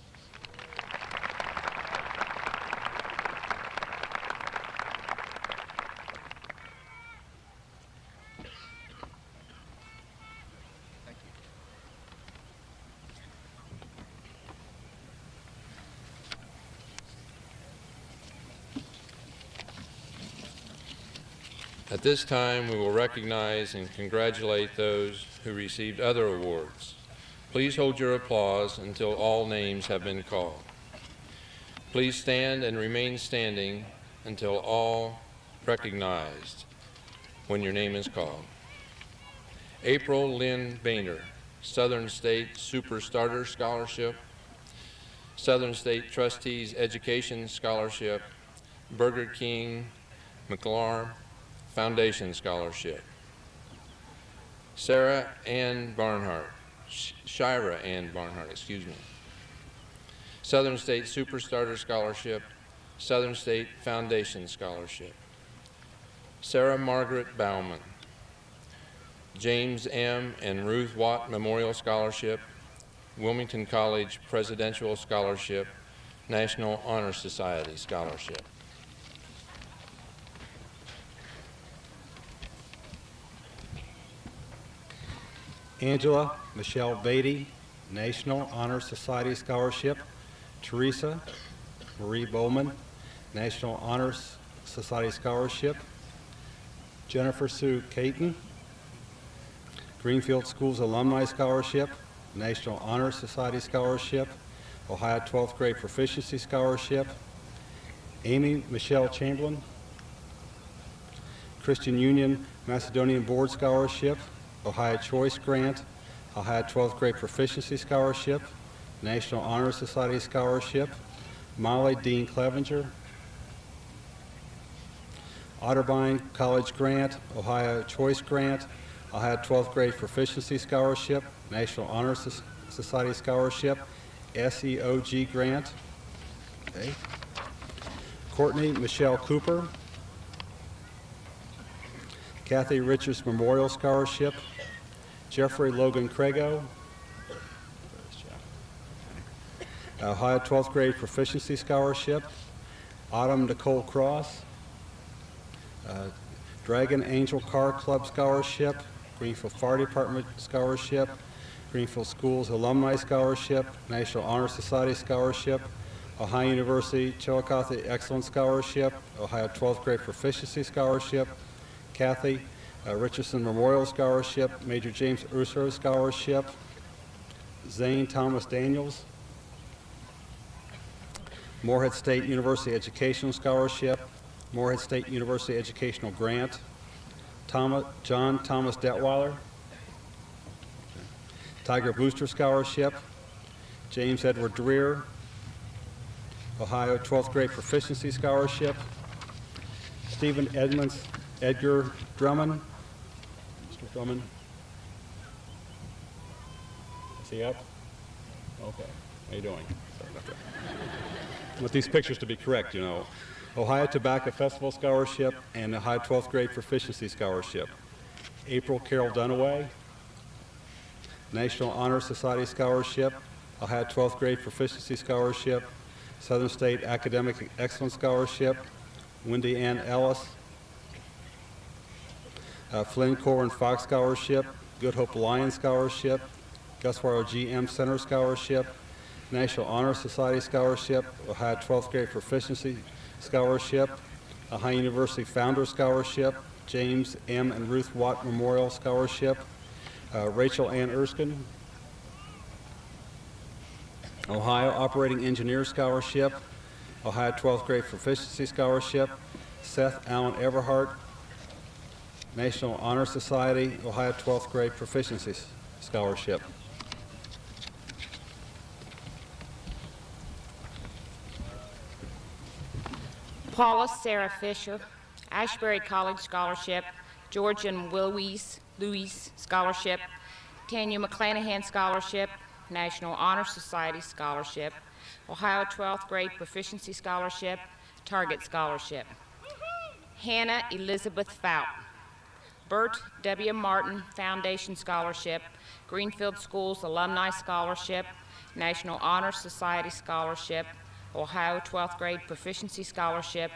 At this time, we will recognize and congratulate those who received other awards. Please hold your applause until all names have been called. Please stand and remain standing until all recognized when your name is called. April Lynn Boehner, Southern State Super Starter Scholarship, Southern State Trustees Education Scholarship, Burger King McClain Foundation Scholarship. Shira Ann Barnhart, Southern State Super Starter Scholarship, Southern State Foundation Scholarship. Sarah Margaret Bauman, James M. and Ruth Watt Memorial Scholarship, Wilmington College Presidential Scholarship, National Honor Society Scholarship. Angela Michelle Beatty, National Honor Society Scholarship. Teresa Marie Bowman, National Honor Society Scholarship. Jennifer Sue Caton, Greenfield Schools Alumni Scholarship, National Honor Society Scholarship, Ohio 12th Grade Proficiency Scholarship. Amy Michelle Chamberlain, Christian Union Macedonian Board Scholarship, Ohio Choice Grant, Ohio 12th Grade Proficiency Scholarship, National Honor Society Scholarship. Molly Dean Clevenger, Otterbein College Grant, Ohio Choice Grant, Ohio 12th Grade Proficiency Scholarship, National Honor Society Scholarship, SEOG Grant. Okay. Courtney Michelle Cooper, Kathy Richards Memorial Scholarship, Jeffrey Logan Crago, Ohio 12th Grade Proficiency Scholarship, Autumn Nicole Cross, Dragon Angel Car Club Scholarship, Greenfield Fire Department Scholarship, Greenfield Schools Alumni Scholarship, National Honor Society Scholarship, Ohio University Chillicothe Excellence Scholarship, Ohio 12th Grade Proficiency Scholarship, Kathy Richardson Memorial Scholarship, Major James Urso Scholarship, Zane Thomas Daniels, Morehead State University Educational Scholarship, Morehead State University Educational Grant, John Thomas Detweiler, Tiger Booster Scholarship, James Edward Dreer, Ohio 12th Grade Proficiency Scholarship, Stephen Edgar Drummond. Mr. Drummond. Is he up? Okay. How you doing? Sorry about that. I want these pictures to be correct, you know. Ohio Tobacco Festival Scholarship and Ohio 12th Grade Proficiency Scholarship. April Carol Dunaway, National Honor Society Scholarship, Ohio 12th Grade Proficiency Scholarship, Southern State Academic Excellence Scholarship, Wendy Ann Ellis, Flynn Corwin Fox Scholarship, Good Hope Lions Scholarship, Guswaro GM Center Scholarship, National Honor Society Scholarship, Ohio 12th Grade Proficiency Scholarship, Ohio University Founder Scholarship, James M. and Ruth Watt Memorial Scholarship, Rachel Ann Erskine, Ohio Operating Engineer Scholarship, Ohio 12th Grade Proficiency Scholarship, Seth Allen Everhart, National Honor Society, Ohio 12th Grade Proficiency Scholarship. Paula Sarah Fisher, Ashbury College Scholarship, George and Louise Scholarship, Tanya McClanahan Scholarship, National Honor Society Scholarship, Ohio 12th Grade Proficiency Scholarship, Target Scholarship. Hannah Elizabeth Fout, Bert W. Martin Foundation Scholarship, Greenfield Schools Alumni Scholarship, National Honor Society Scholarship, Ohio 12th Grade Proficiency Scholarship,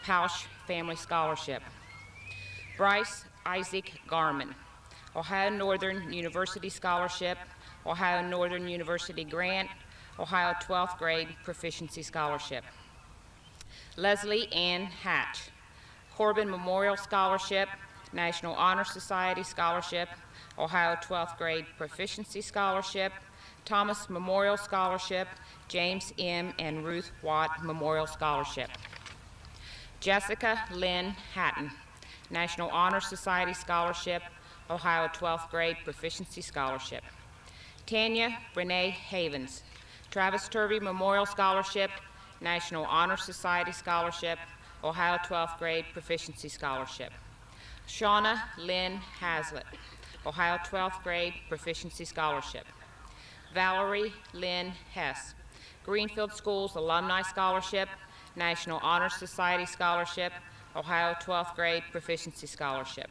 Pausch Family Scholarship. Bryce Isaac Garman, Ohio Northern University Scholarship, Ohio Northern University Grant, Ohio 12th Grade Proficiency Scholarship. Leslie Ann Hatch, Corbin Memorial Scholarship, National Honor Society Scholarship, Ohio 12th Grade Proficiency Scholarship, Thomas Memorial Scholarship, James M. and Ruth Watt Memorial Scholarship. Jessica Lynn Hatton, National Honor Society Scholarship, Ohio 12th Grade Proficiency Scholarship. Tanya Renee Havens, Travis Turvey Memorial Scholarship, National Honor Society Scholarship, Ohio 12th Grade Proficiency Scholarship. Shauna Lynn Hazlitt, Ohio 12th Grade Proficiency Scholarship. Valerie Lynn Hess, Greenfield Schools Alumni Scholarship, National Honor Society Scholarship, Ohio 12th Grade Proficiency Scholarship.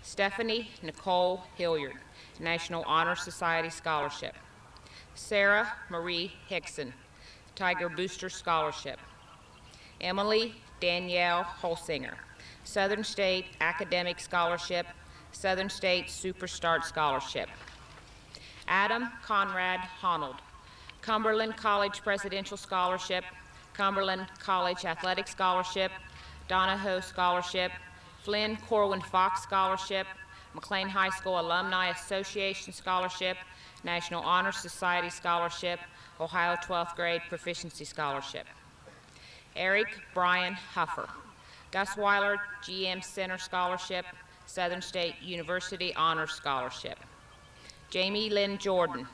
Stephanie Nicole Hilliard, National Honor Society Scholarship. Sarah Marie Hickson, Tiger Booster Scholarship. Emily Danielle Holsinger, Southern State Academic Scholarship, Southern State Superstart Scholarship. Adam Conrad Honnold, Cumberland College Presidential Scholarship, Cumberland College Athletic Scholarship, Donahoe Scholarship, Flynn Corwin Fox Scholarship, McLean High School Alumni Association Scholarship, National Honor Society Scholarship, Ohio 12th Grade Proficiency Scholarship. Eric Brian Huffer, Gus Weiler GM Center Scholarship, Southern State University Honors Scholarship. Jamie Lynn Jordan,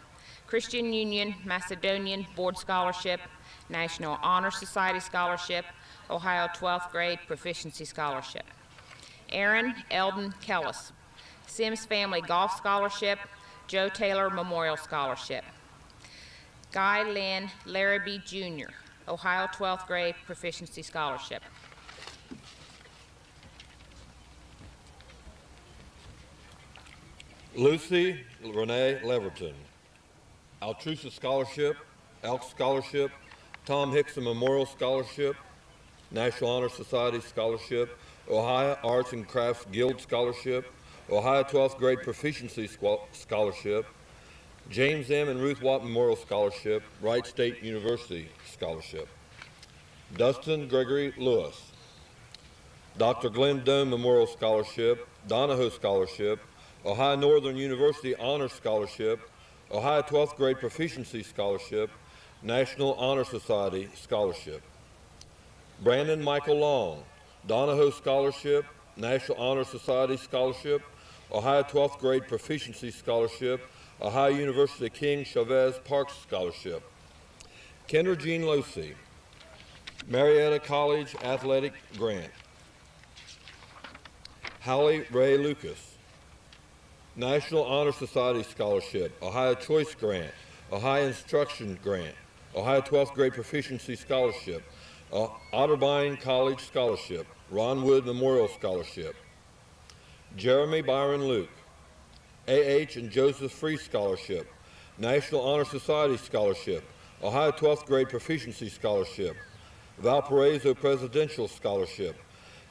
Christian Union Macedonian Board Scholarship, National Honor Society Scholarship, Ohio 12th Grade Proficiency Scholarship. Aaron Eldon Kellis, Sims Family Golf Scholarship, Joe Taylor Memorial Scholarship. Guy Lynn Larrabee Jr., Ohio 12th Grade Proficiency Scholarship. Lucy Renee Leverton, Altrusa Scholarship, Elk Scholarship, Tom Hickson Memorial Scholarship, National Honor Society Scholarship, Ohio Arts and Crafts Guild Scholarship, Ohio 12th Grade Proficiency Scholarship, James M. and Ruth Watt Memorial Scholarship, Wright State University Scholarship. Dustin Gregory Lewis, Dr. Glenn Dome Memorial Scholarship, Donahoe Scholarship, Ohio Northern University Honor Scholarship, Ohio 12th Grade Proficiency Scholarship, National Honor Society Scholarship. Brandon Michael Long, Donahoe Scholarship, National Honor Society Scholarship, Ohio 12th Grade Proficiency Scholarship, Ohio University King Chavez Parks Scholarship. Kendra Jean Losey, Marietta College Athletic Grant. Hallie Ray Lucas, National Honor Society Scholarship, Ohio Choice Grant, Ohio Instruction Grant, Ohio 12th Grade Proficiency Scholarship, Otterbein College Scholarship, Ron Wood Memorial Scholarship. Jeremy Byron Luke, A.H. and Joseph Free Scholarship, National Honor Society Scholarship, Ohio 12th Grade Proficiency Scholarship, Valparaiso Presidential Scholarship,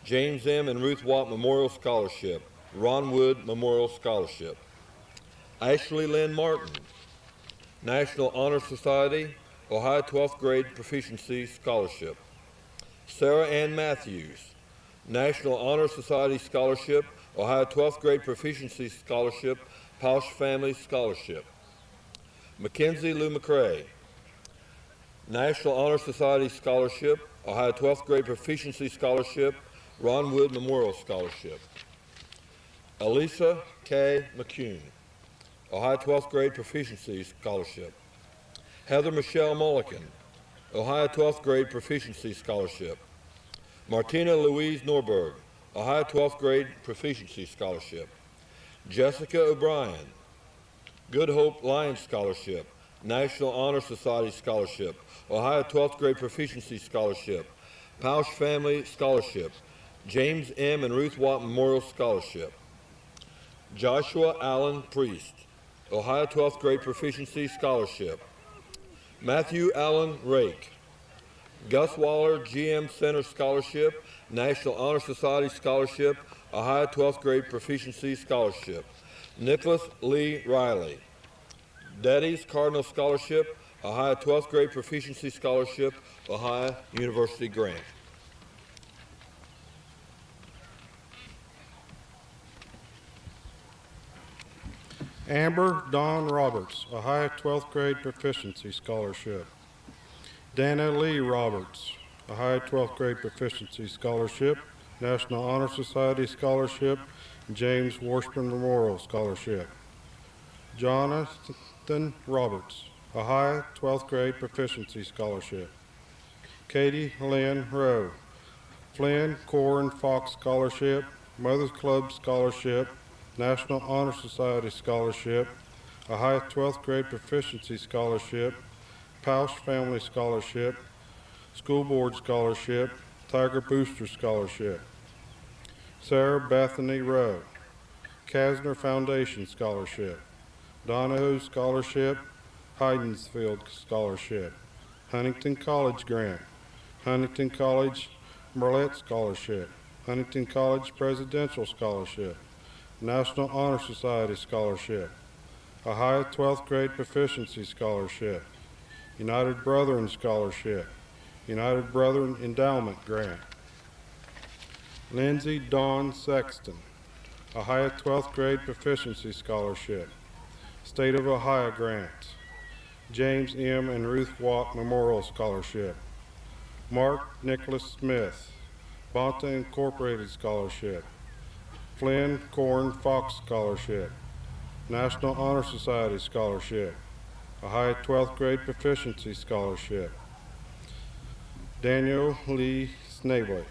James M. and Ruth Watt Memorial Scholarship, Ron Wood Memorial Scholarship. Ashley Lynn Martin, National Honor Society, Ohio 12th Grade Proficiency Scholarship. Sarah Ann Matthews, National Honor Society Scholarship, Ohio 12th Grade Proficiency Scholarship, Pausch Family Scholarship. Mackenzie Lou McCrae, National Honor Society Scholarship, Ohio 12th Grade Proficiency Scholarship, Ron Wood Memorial Scholarship. Elisa K. McCune, Ohio 12th Grade Proficiency Scholarship. Heather Michelle Mulliken, Ohio 12th Grade Proficiency Scholarship. Martina Louise Norberg, Ohio 12th Grade Proficiency Scholarship. Jessica O'Brien, Good Hope Lions Scholarship, National Honor Society Scholarship, Ohio 12th Grade Proficiency Scholarship, Pausch Family Scholarship, James M. and Ruth Watt Memorial Scholarship. Joshua Allen Priest, Ohio 12th Grade Proficiency Scholarship. Matthew Allen Rake, Gus Waller GM Center Scholarship, National Honor Society Scholarship, Ohio 12th Grade Proficiency Scholarship. Nicholas Lee Riley, Daddy's Cardinal Scholarship, Ohio 12th Grade Proficiency Scholarship, Ohio University Grant. Amber Dawn Roberts, Ohio 12th Grade Proficiency Scholarship. Dana Lee Roberts, Ohio 12th Grade Proficiency Scholarship, National Honor Society Scholarship, James Washburn Memorial Scholarship. Jonathan Roberts, Ohio 12th Grade Proficiency Scholarship. Katie Lynn Rowe, Flynn Corwin Fox Scholarship, Mothers Club Scholarship, National Honor Society Scholarship, Ohio 12th Grade Proficiency Scholarship, Pausch Family Scholarship, School Board Scholarship, Tiger Booster Scholarship. Sarah Bethany Rowe, Kasner Foundation Scholarship, Donahoe Scholarship, Heidensfield Scholarship, Huntington College Grant, Huntington College Merlette Scholarship, Huntington College Presidential Scholarship, National Honor Society Scholarship, Ohio 12th Grade Proficiency Scholarship, United Brethren Scholarship, United Brethren Endowment Grant. Lindsay Dawn Sexton, Ohio 12th Grade Proficiency Scholarship, State of Ohio Grant, James M. and Ruth Watt Memorial Scholarship, Mark Nicholas Smith, Bonta Incorporated Scholarship, Flynn Corn Fox Scholarship, National Honor Society Scholarship, Ohio 12th Grade Proficiency Scholarship, Daniel Lee Snavely,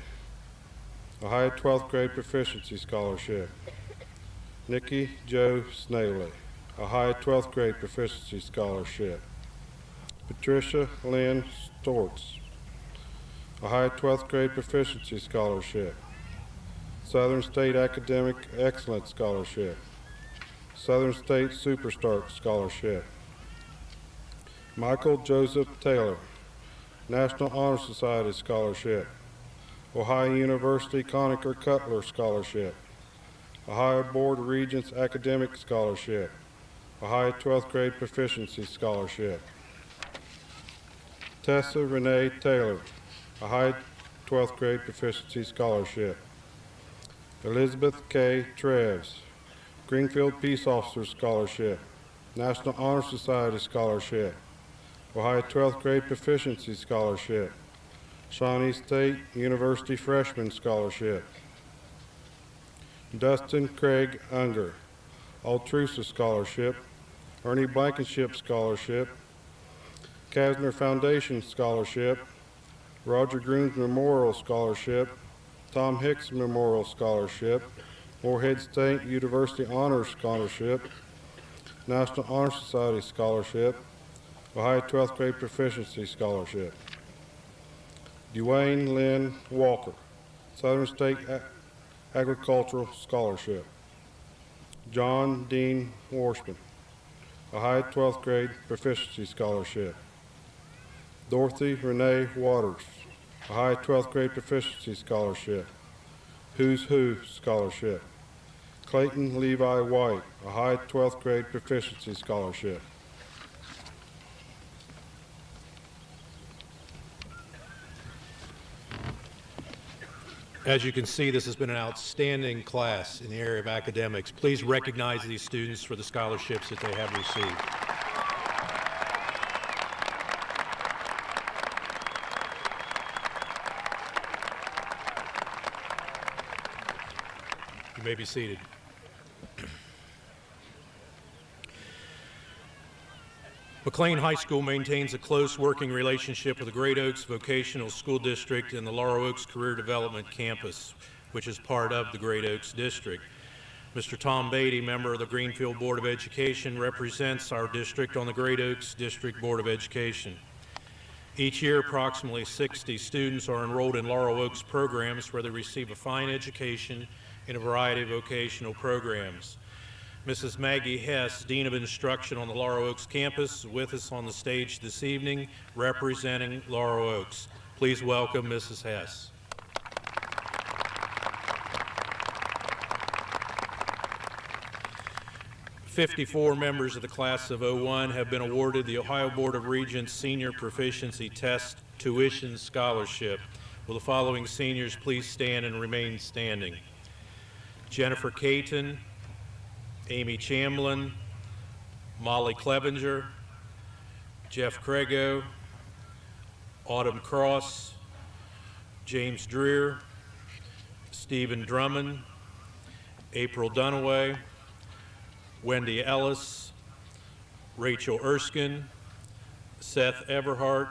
Ohio 12th Grade Proficiency Scholarship, Nikki Joe Snavely, Ohio 12th Grade Proficiency Scholarship, Patricia Lynn Stortz, Ohio 12th Grade Proficiency Scholarship, Southern State Academic Excellence Scholarship, Southern State Superstar Scholarship, Michael Joseph Taylor, National Honor Society Scholarship, Ohio University Conacher Cutler Scholarship, Ohio Board of Regents Academic Scholarship, Ohio 12th Grade Proficiency Scholarship, Tessa Renee Taylor, Ohio 12th Grade Proficiency Scholarship, Elizabeth K. Treves, Greenfield Peace Officer Scholarship, National Honor Society Scholarship, Ohio 12th Grade Proficiency Scholarship, Shawnee State University Freshman Scholarship, Dustin Craig Unger, Altrusa Scholarship, Ernie Blankenship Scholarship, Kasner Foundation Scholarship, Roger Grooms Memorial Scholarship, Tom Hicks Memorial Scholarship, Morehead State University Honors Scholarship, National Honor Society Scholarship, Ohio 12th Grade Proficiency Scholarship. Dwayne Lynn Walker, Southern State Agricultural Scholarship. John Dean Warshman, Ohio 12th Grade Proficiency Scholarship. Dorothy Renee Waters, Ohio 12th Grade Proficiency Scholarship. Who's Who Scholarship. Clayton Levi White, Ohio 12th Grade Proficiency Scholarship. As you can see, this has been an outstanding class in the area of academics. Please recognize these students for the scholarships that they have received. You may be seated. McClain High School maintains a close working relationship with the Great Oaks Vocational School District and the Laurel Oaks Career Development Campus, which is part of the Great Oaks District. Mr. Tom Beatty, member of the Greenfield Board of Education, represents our district on the Great Oaks District Board of Education. Each year, approximately 60 students are enrolled in Laurel Oaks programs where they receive a fine education in a variety of vocational programs. Mrs. Maggie Hess, Dean of Instruction on the Laurel Oaks campus, is with us on the stage this evening representing Laurel Oaks. Please welcome Mrs. Hess. "54 members of the class of '01 have been awarded the Ohio Board of Regents Senior Proficiency Test Tuition Scholarship. Will the following seniors please stand and remain standing? Jennifer Caton, Amy Chamlin, Molly Clevenger, Jeff Craigo, Autumn Cross, James Dreer, Stephen Drummond, April Dunaway, Wendy Ellis, Rachel Erskine, Seth Everhart,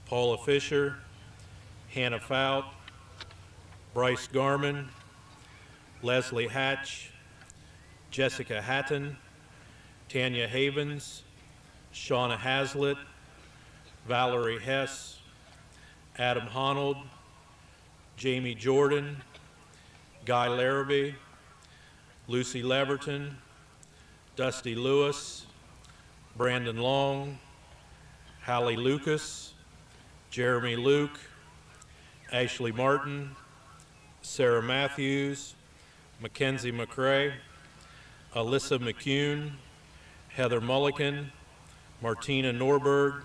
Paula Fisher, Hannah Fout, Bryce Garman, Leslie Hatch, Jessica Hatton, Tanya Havens, Shauna Hazlitt, Valerie Hess, Adam Honold, Jamie Jordan, Guy Larrabee, Lucy Leverton, Dusty Lewis, Brandon Long, Hallie Lucas, Jeremy Luke, Ashley Martin, Sarah Matthews, Mackenzie McCrae, Alyssa McCune, Heather Mulligan, Martina Norberg,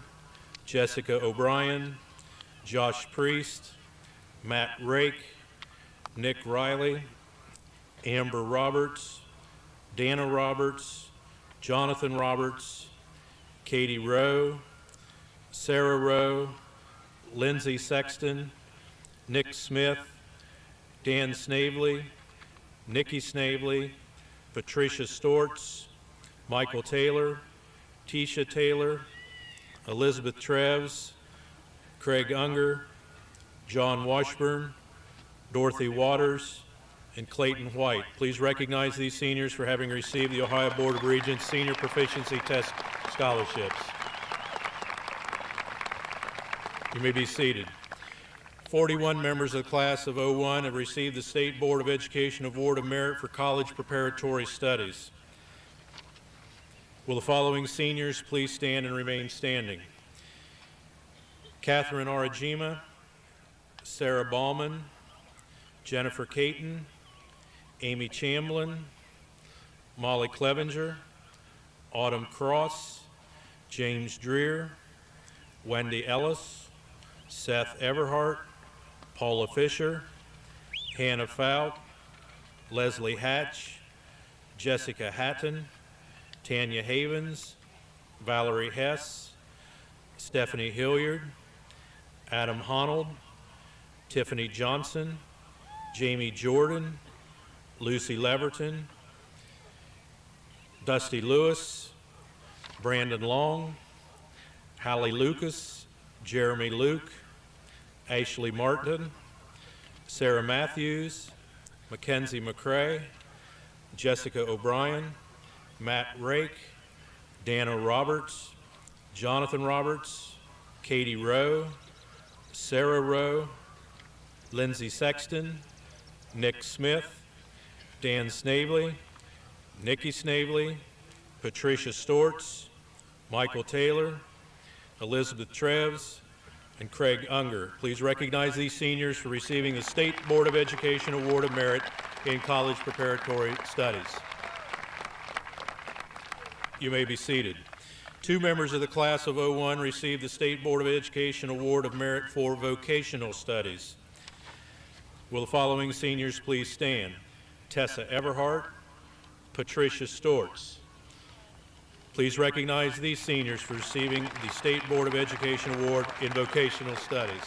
Jessica O'Brien, Josh Priest, Matt Rake, Nick Riley, Amber Roberts, Dana Roberts, Jonathan Roberts, Katie Rowe, Sarah Rowe, Lindsay Sexton, Nick Smith, Dan Snavely, Nikki Snavely, Patricia Stortz, Michael Taylor, Tisha Taylor, Elizabeth Treves, Craig Unger, John Washburn, Dorothy Waters, and Clayton White. Please recognize these seniors for having received the Ohio Board of Regents Senior Proficiency Test scholarships. You may be seated. 41 members of the class of '01 have received the State Board of Education Award of Merit for College Preparatory Studies. Will the following seniors please stand and remain standing? Catherine Arajima, Sarah Ballman, Jennifer Caton, Amy Chamblin, Molly Clevenger, Autumn Cross, James Dreer, Wendy Ellis, Seth Everhart, Paula Fisher, Hannah Fout, Leslie Hatch, Jessica Hatton, Tanya Havens, Valerie Hess, Stephanie Hilliard, Adam Honnold, Tiffany Johnson, Jamie Jordan, Lucy Leverton, Dusty Lewis, Brandon Long, Hallie Lucas, Jeremy Luke, Ashley Martin, Sarah Matthews, Mackenzie McCrae, Jessica O'Brien, Matt Rake, Dana Roberts, Jonathan Roberts, Katie Rowe, Sarah Rowe, Lindsay Sexton, Nick Smith, Dan Snavely, Nikki Snavely, Patricia Stortz, Michael Taylor, Elizabeth Treves, and Craig Unger. Please recognize these seniors for receiving the State Board of Education Award of Merit in College Preparatory Studies. You may be seated. 2 members of the class of '01 received the State Board of Education Award of Merit for Vocational Studies. Will the following seniors please stand? Tessa Everhart, Patricia Stortz. Please recognize these seniors for receiving the State Board of Education Award in Vocational Studies.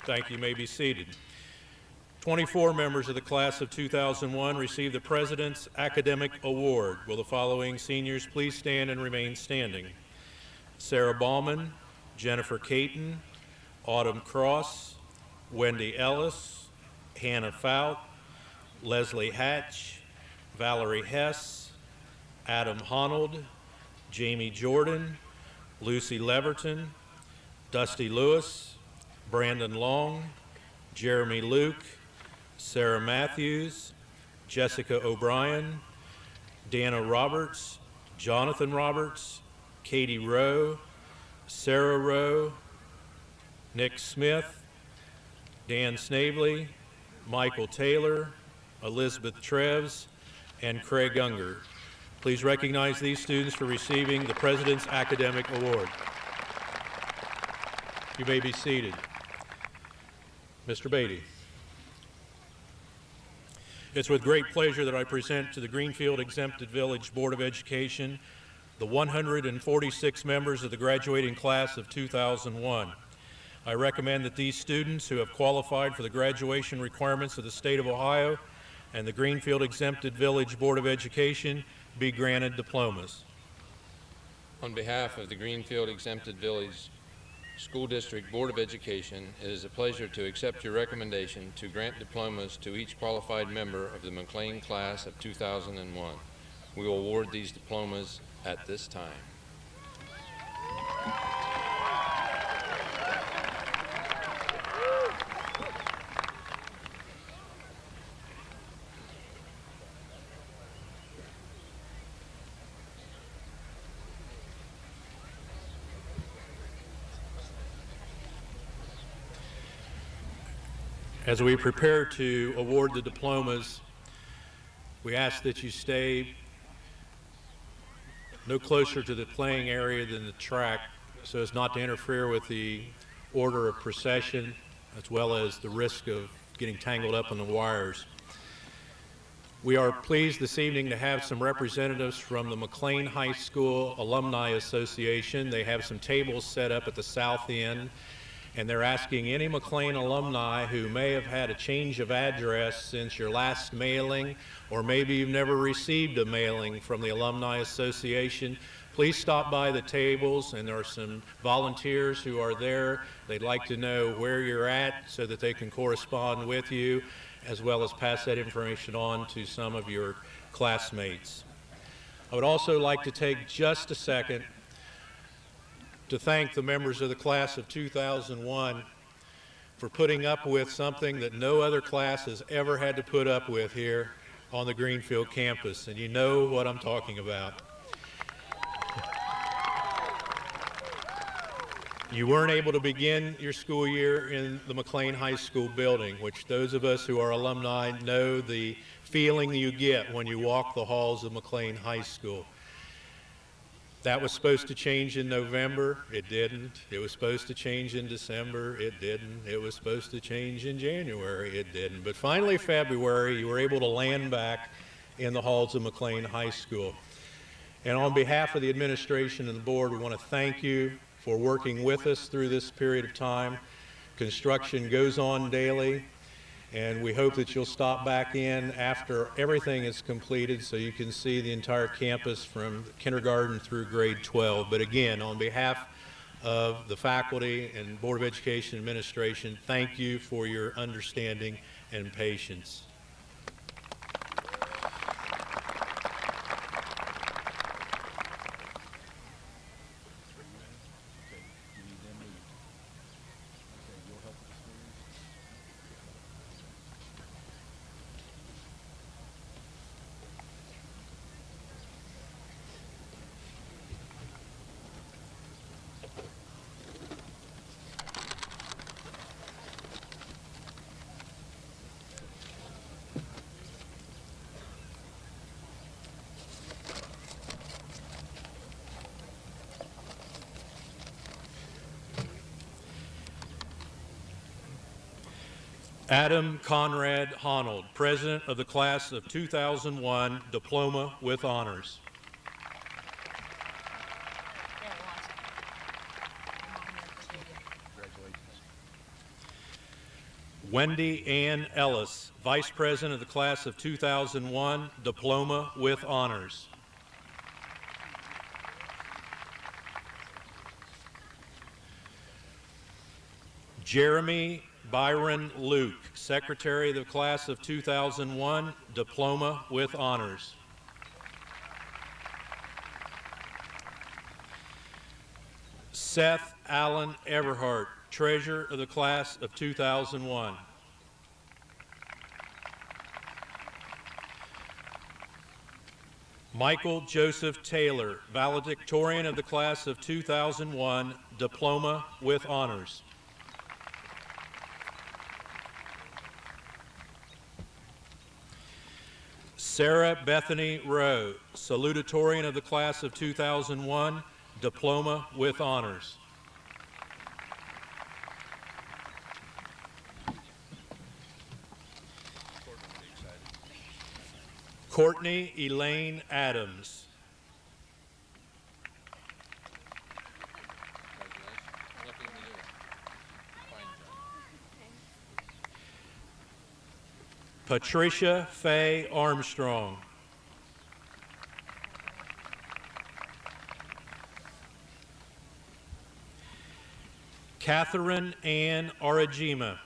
Thank you. You may be seated. 24 members of the class of 2001 received the President's Academic Award. Will the following seniors please stand and remain standing? Sarah Ballman, Jennifer Caton, Autumn Cross, Wendy Ellis, Hannah Fout, Leslie Hatch, Valerie Hess, Adam Honnold, Jamie Jordan, Lucy Leverton, Dusty Lewis, Brandon Long, Jeremy Luke, Sarah Matthews, Jessica O'Brien, Dana Roberts, Jonathan Roberts, Katie Rowe, Sarah Rowe, Nick Smith, Dan Snavely, Michael Taylor, Elizabeth Treves, and Craig Unger. Please recognize these students for receiving the President's Academic Award. You may be seated. Mr. Beatty. It's with great pleasure that I present to the Greenfield Exempted Village Board of Education the 146 members of the graduating class of 2001. I recommend that these students who have qualified for the graduation requirements of the state of Ohio and the Greenfield Exempted Village Board of Education be granted diplomas. On behalf of the Greenfield Exempted Village School District Board of Education, it is a pleasure to accept your recommendation to grant diplomas to each qualified member of the McClain class of 2001. We will award these diplomas at this time. As we prepare to award the diplomas, we ask that you stay no closer to the playing area than the track so as not to interfere with the order of procession as well as the risk of getting tangled up in the wires. We are pleased this evening to have some representatives from the McClain High School Alumni Association. They have some tables set up at the south end, and they're asking any McClain alumni who may have had a change of address since your last mailing, or maybe you've never received a mailing from the Alumni Association, please stop by the tables, and there are some volunteers who are there. They'd like to know where you're at so that they can correspond with you, as well as pass that information on to some of your classmates. I would also like to take just a second to thank the members of the class of 2001 for putting up with something that no other class has ever had to put up with here on the Greenfield campus, and you know what I'm talking about. You weren't able to begin your school year in the McClain High School building, which those of us who are alumni know the feeling you get when you walk the halls of McClain High School. That was supposed to change in November. It didn't. It was supposed to change in December. It didn't. It was supposed to change in January. It didn't. But finally, February, you were able to land back in the halls of McClain High School. And on behalf of the administration and the board, we want to thank you for working with us through this period of time. Construction goes on daily, and we hope that you'll stop back in after everything is completed so you can see the entire campus from kindergarten through grade 12. But again, on behalf of the faculty and Board of Education administration, thank you for your understanding and patience. Adam Conrad Honnold, President of the Class of 2001, Diploma with Honors. Wendy Ann Ellis, Vice President of the Class of 2001, Diploma with Honors. Jeremy Byron Luke, Secretary of the Class of 2001, Diploma with Honors. Seth Allen Everhart, Treasurer of the Class of 2001. Michael Joseph Taylor, Valedictorian of the Class of 2001, Diploma with Honors. Sarah Bethany Rowe, Salutatorian of the Class of 2001, Diploma with Honors. Courtney Elaine Adams. Patricia Faye Armstrong. Catherine Ann Arajima.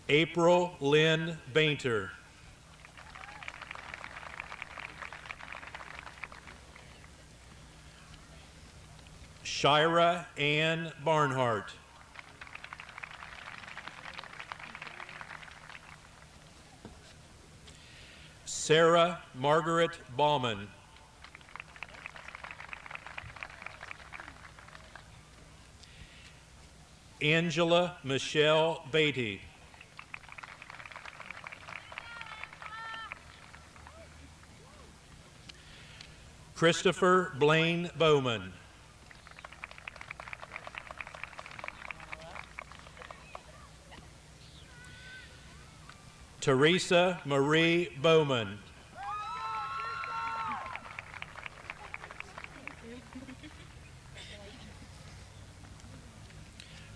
April Lynn Bainter. Shira Ann Barnhart. Sarah Margaret Bauman. Angela Michelle Beatty. Christopher Blaine Bowman. Teresa Marie Bowman.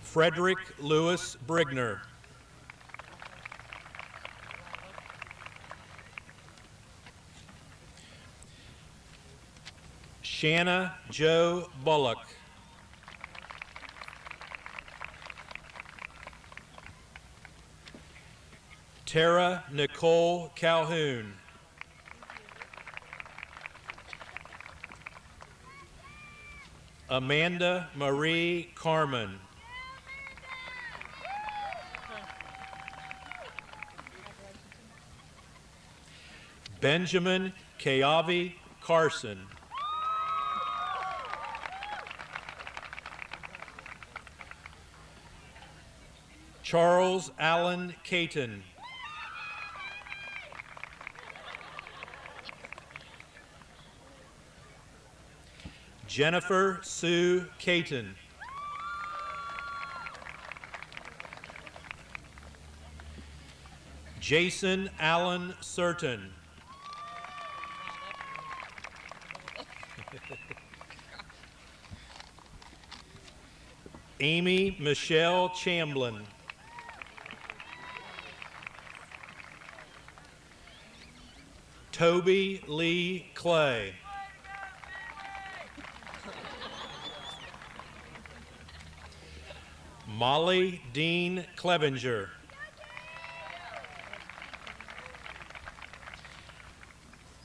Frederick Lewis Brigner. Shanna Jo Bullock. Tara Nicole Calhoun. Amanda Marie Carmen. Benjamin Keavi Carson. Charles Allen Caton. Jennifer Sue Caton. Jason Allen Surton. Amy Michelle Chamblin. Toby Lee Clay. Molly Dean Clevenger.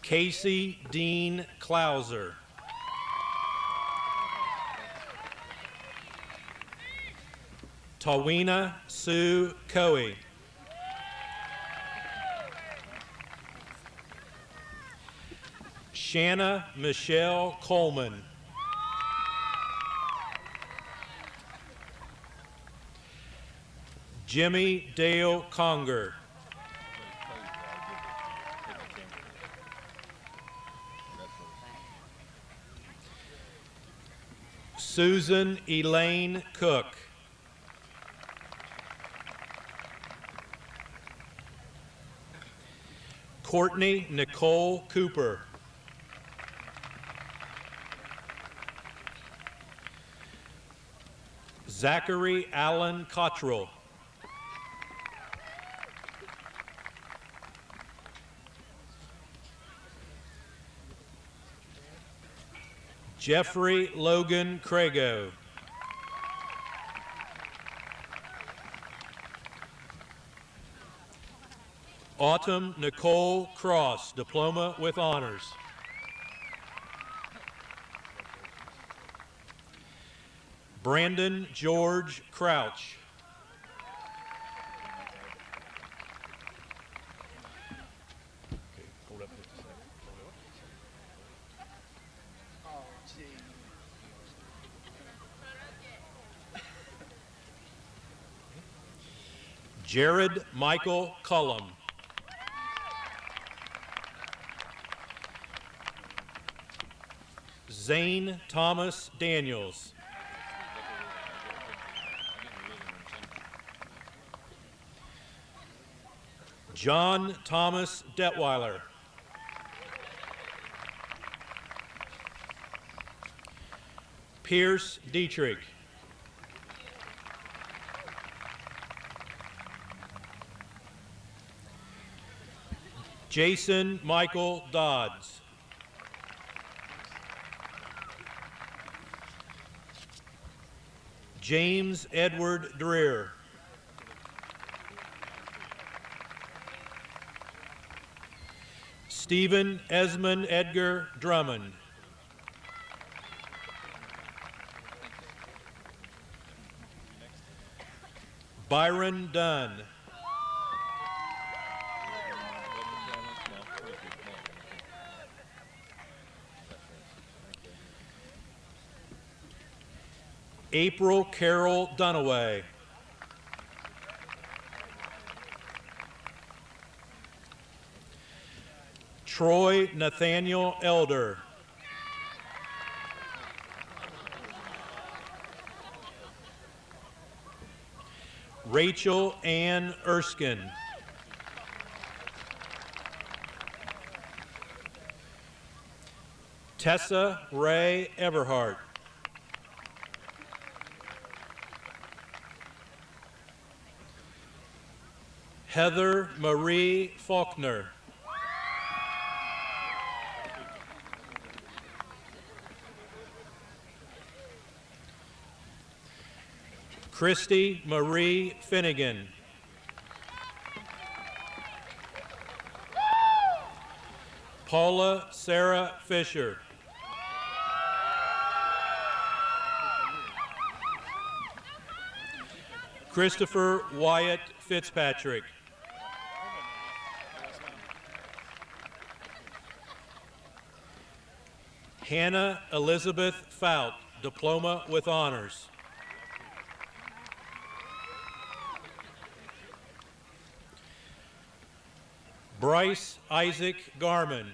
Casey Dean Clouser. Tawina Sue Coey. Shanna Michelle Coleman. Jimmy Dale Conger. Susan Elaine Cook. Courtney Nicole Cooper. Zachary Allen Cottrell. Jeffrey Logan Crago. Autumn Nicole Cross, Diploma with Honors. Brandon George Crouch. Jared Michael Cullum. Zane Thomas Daniels. John Thomas Detweiler. Pierce Dietrich. Jason Michael Dodds. James Edward Dreer. Stephen Esmond Edgar Drummond. Byron Dunn. April Carol Dunaway. Troy Nathaniel Elder. Rachel Ann Erskine. Tessa Ray Everhart. Heather Marie Faulkner. Christy Marie Finnegan. Paula Sarah Fisher. Christopher Wyatt Fitzpatrick. Hannah Elizabeth Fout, Diploma with Honors. Bryce Isaac Garman.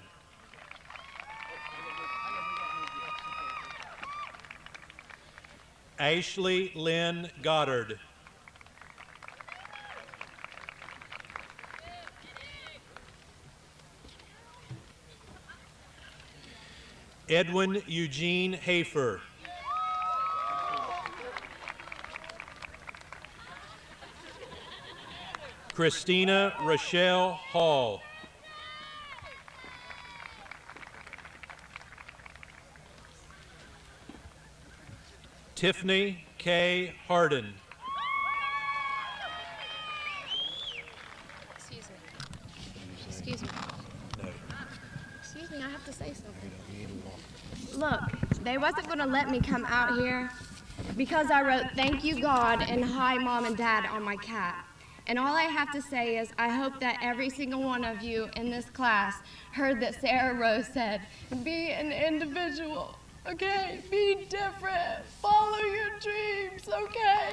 Ashley Lynn Goddard. Edwin Eugene Hafer. Christina Rochelle Hall. Tiffany K. Harden. Excuse me. Excuse me. Excuse me, I have to say something. Look, they wasn't going to let me come out here because I wrote "Thank you, God" and "Hi, Mom and Dad" on my cap. And all I have to say is I hope that every single one of you in this class heard that Sarah Rose said, "Be an individual, okay? Be different. Follow your dreams, okay?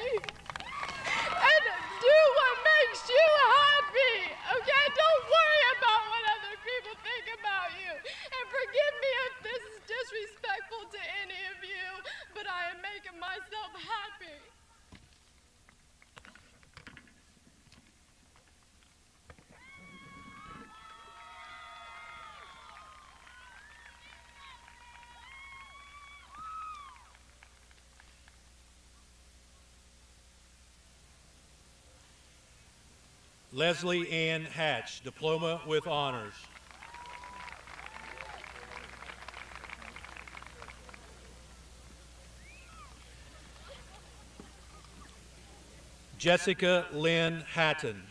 And do what makes you happy, okay? Don't worry about what other people think about you. And forgive me if this is disrespectful to any of you, but I am making myself happy." Leslie Ann Hatch, Diploma with Honors. Jessica Lynn Hatton.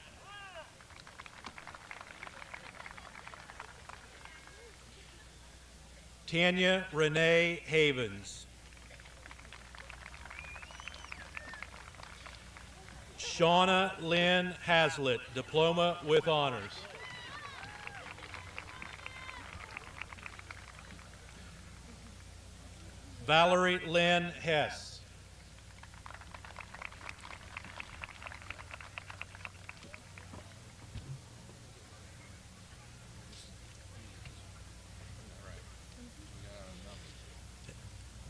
Tanya Renee Havens. Shauna Lynn Hazlitt, Diploma with Honors. Valerie Lynn Hess.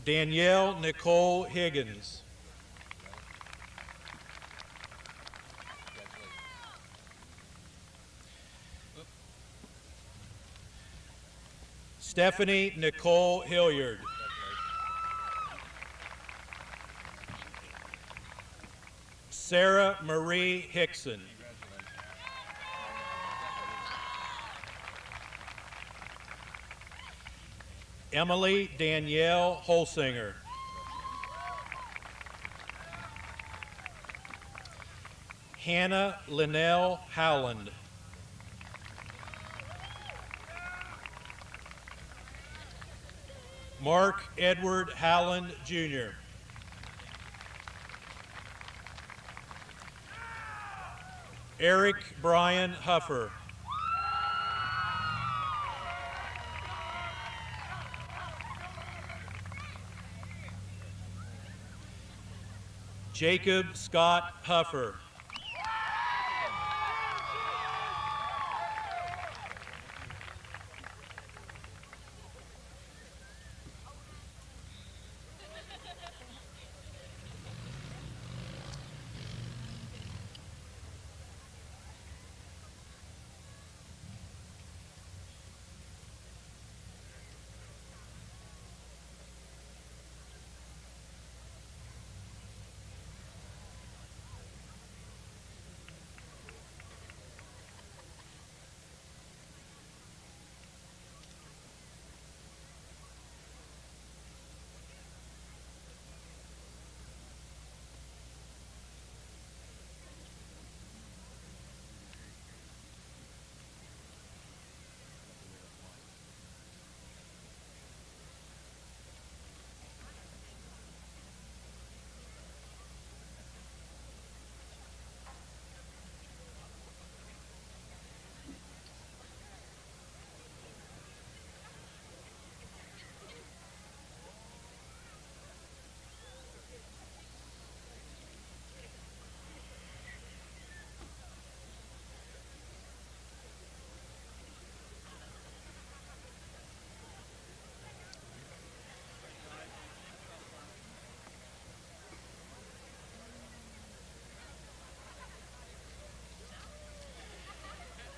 Danielle Nicole Higgins. Stephanie Nicole Hilliard. Sarah Marie Hickson. Emily Danielle Holsinger. Hannah Linnell Howland. Mark Edward Howland, Jr. Eric Brian Huffer. Jacob Scott Huffer.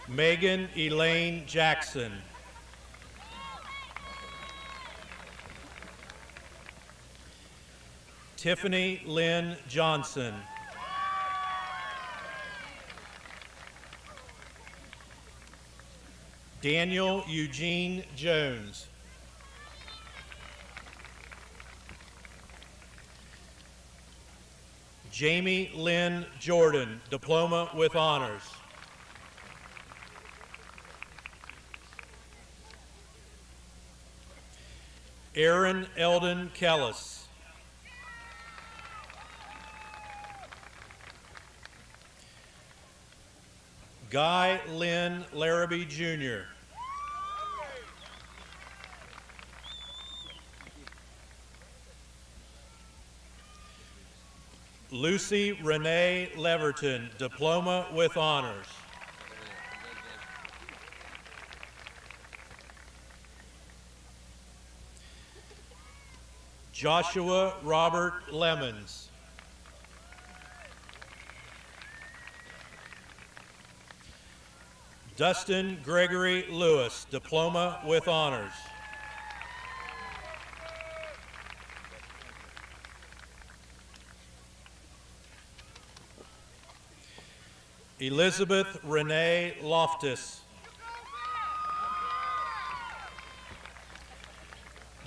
Megan Elaine Jackson. Tiffany Lynn Johnson. Daniel Eugene Jones. Jamie Lynn Jordan, Diploma with Honors. Aaron Eldon Kellis. Guy Lynn Larrabee, Jr. Lucy Renee Leverton, Diploma with Honors. Joshua Robert Lemons. Dustin Gregory Lewis, Diploma with Honors. Elizabeth Renee Loftus.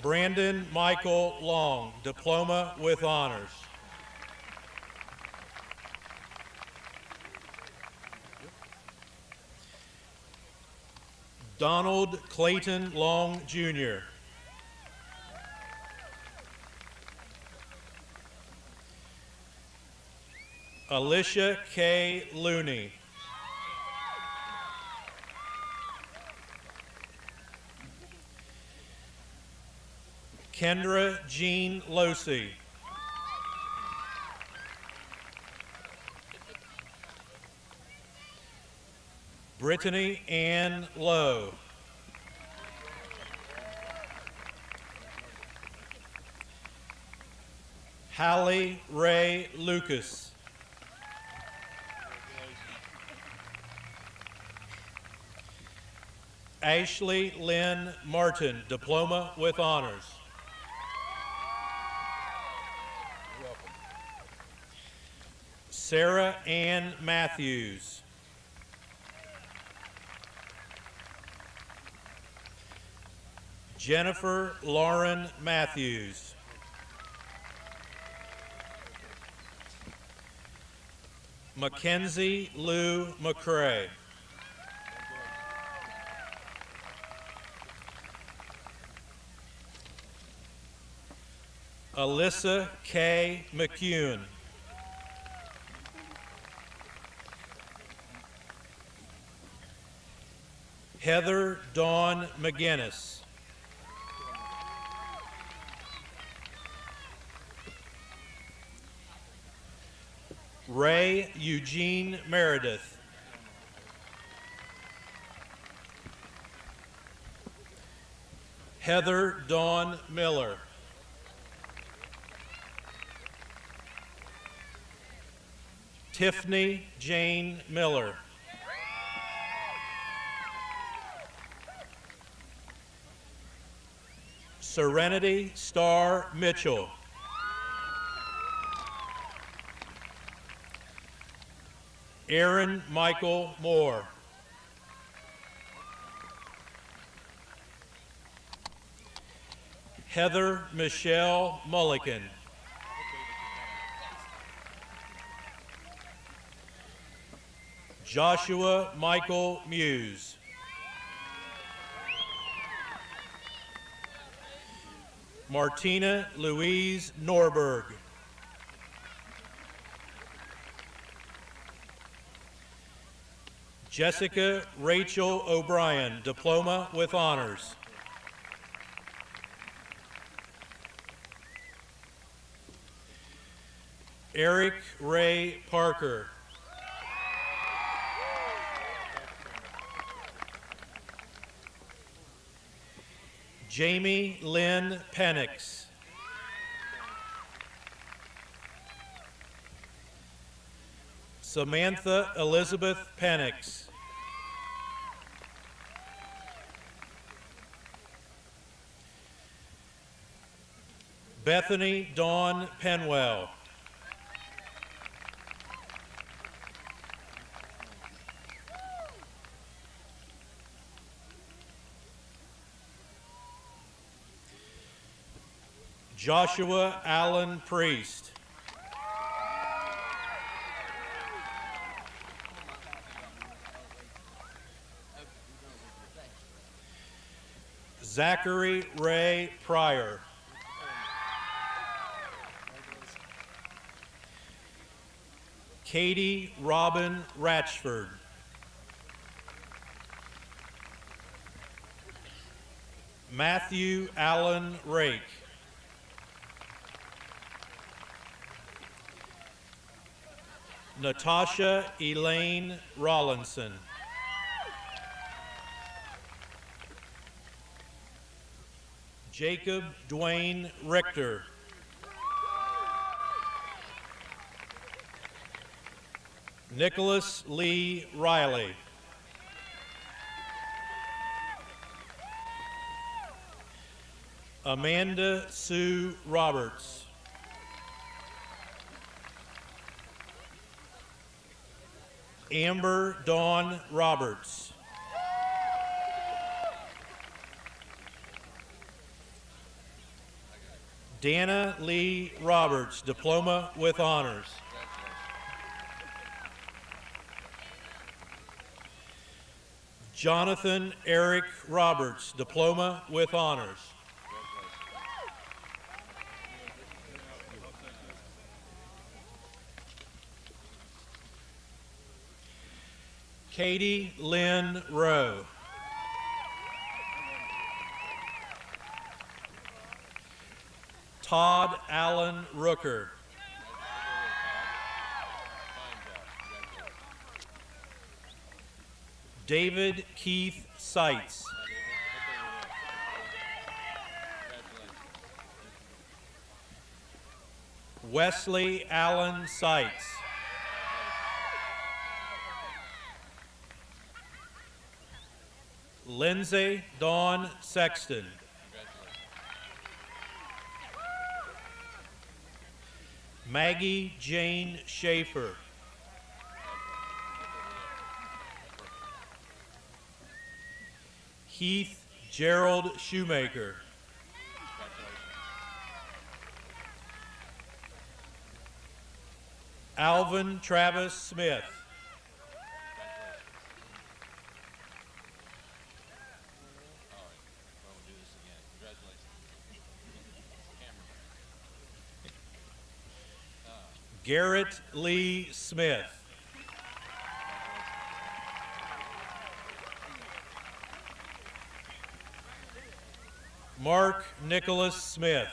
Brandon Michael Long, Diploma with Honors. Donald Clayton Long, Jr. Alicia K. Looney. Kendra Jean Losey. Brittany Ann Lowe. Hallie Ray Lucas. Ashley Lynn Martin, Diploma with Honors. Sarah Ann Matthews. Jennifer Lauren Matthews. Mackenzie Lou McCrae. Alyssa K. McCune. Heather Dawn McGinnis. Ray Eugene Meredith. Heather Dawn Miller. Tiffany Jane Miller. Serenity Star Mitchell. Aaron Michael Moore. Heather Michelle Mulligan. Joshua Michael Muse. Martina Louise Norberg. Jessica Rachel O'Brien, Diploma with Honors. Eric Ray Parker. Jamie Lynn Penix. Samantha Elizabeth Penix. Bethany Dawn Penwell. Joshua Allen Priest. Zachary Ray Pryor. Katie Robin Ratchford. Matthew Allen Rake. Natasha Elaine Rollinson. Jacob Dwayne Richter. Nicholas Lee Riley. Amanda Sue Roberts. Amber Dawn Roberts. Dana Lee Roberts, Diploma with Honors. Jonathan Eric Roberts, Diploma with Honors. Katie Lynn Rowe. Todd Allen Rooker. David Keith Seitz. Wesley Allen Seitz. Lindsay Dawn Sexton. Maggie Jane Schaefer. Heath Gerald Shoemaker. Alvin Travis Smith. Garrett Lee Smith. Mark Nicholas Smith.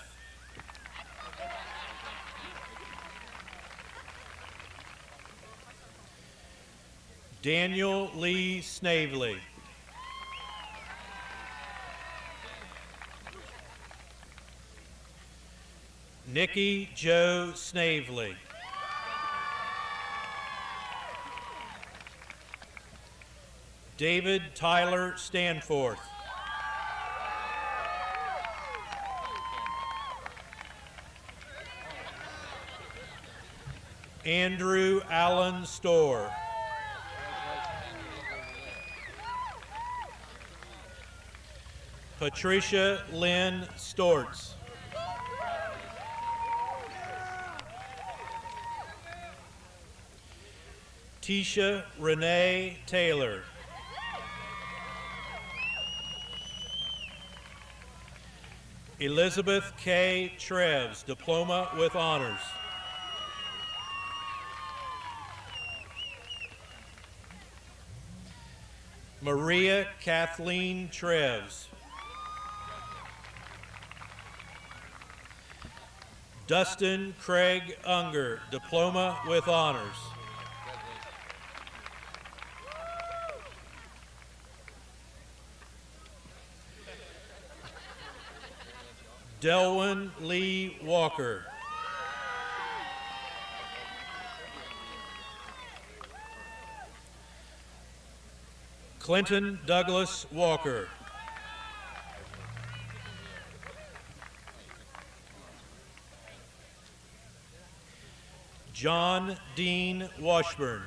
Daniel Lee Snavely. Nikki Joe Snavely. David Tyler Stanforth. Andrew Allen Storr. Patricia Lynn Stortz. Tisha Renee Taylor. Elizabeth K. Treves, Diploma with Honors. Maria Kathleen Treves. Dustin Craig Unger, Diploma with Honors. Delwyn Lee Walker. Clinton Douglas Walker. John Dean Washburn.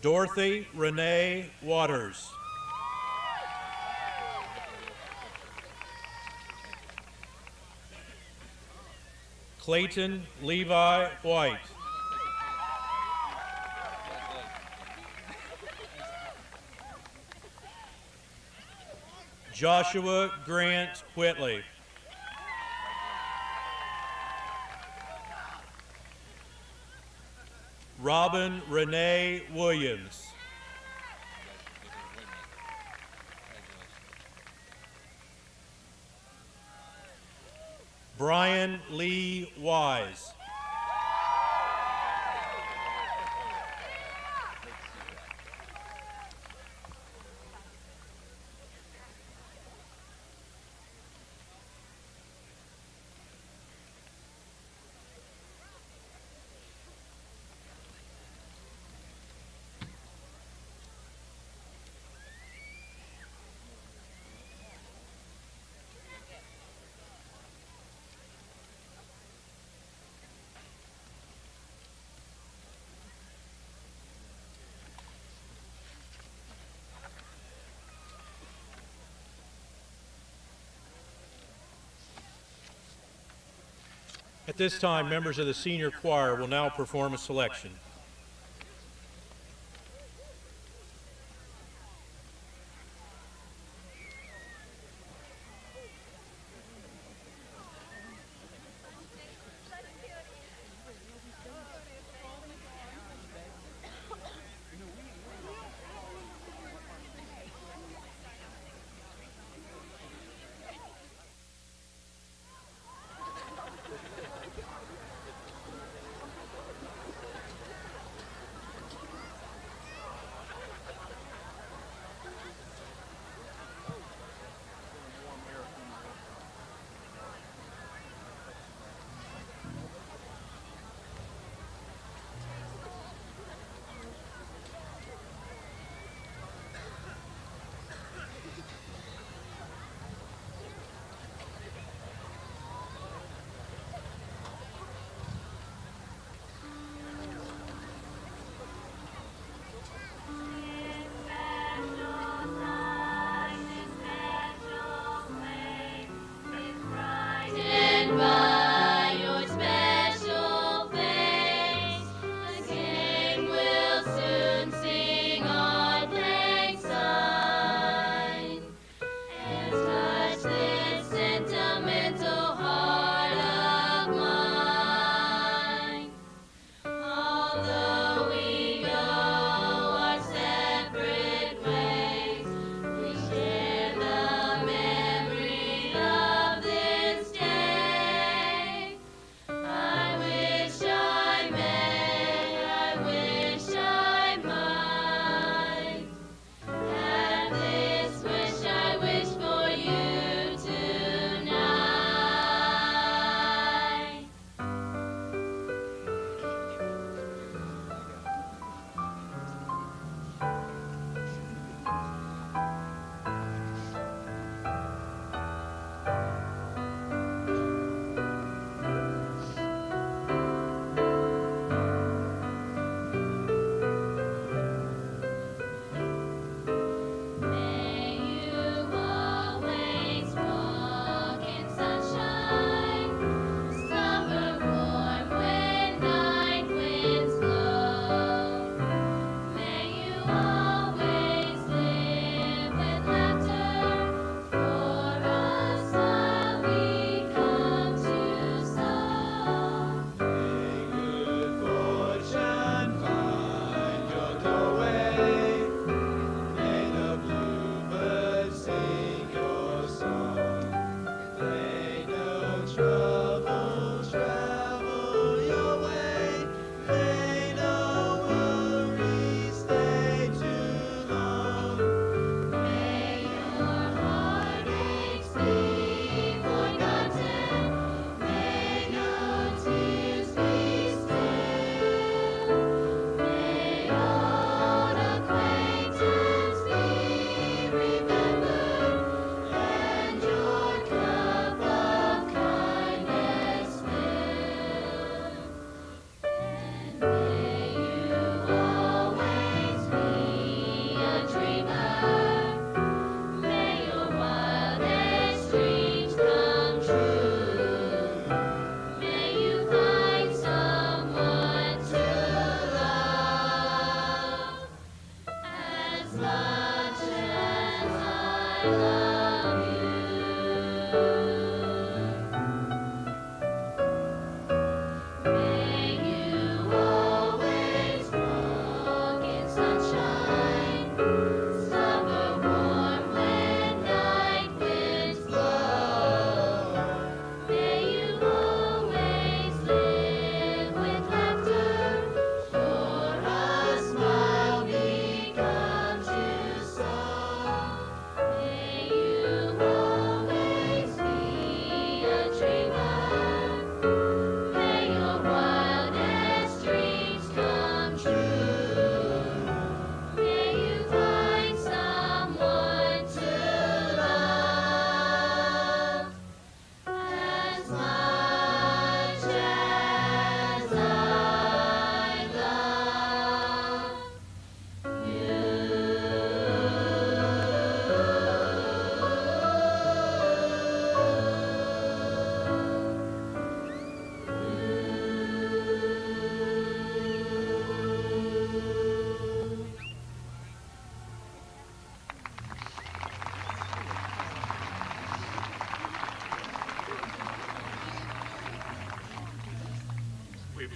Dorothy Renee Waters. Clayton Levi White. Joshua Grant Whitley. Robin Renee Williams. Brian Lee Wise. At this time, members of the senior choir will now perform a selection.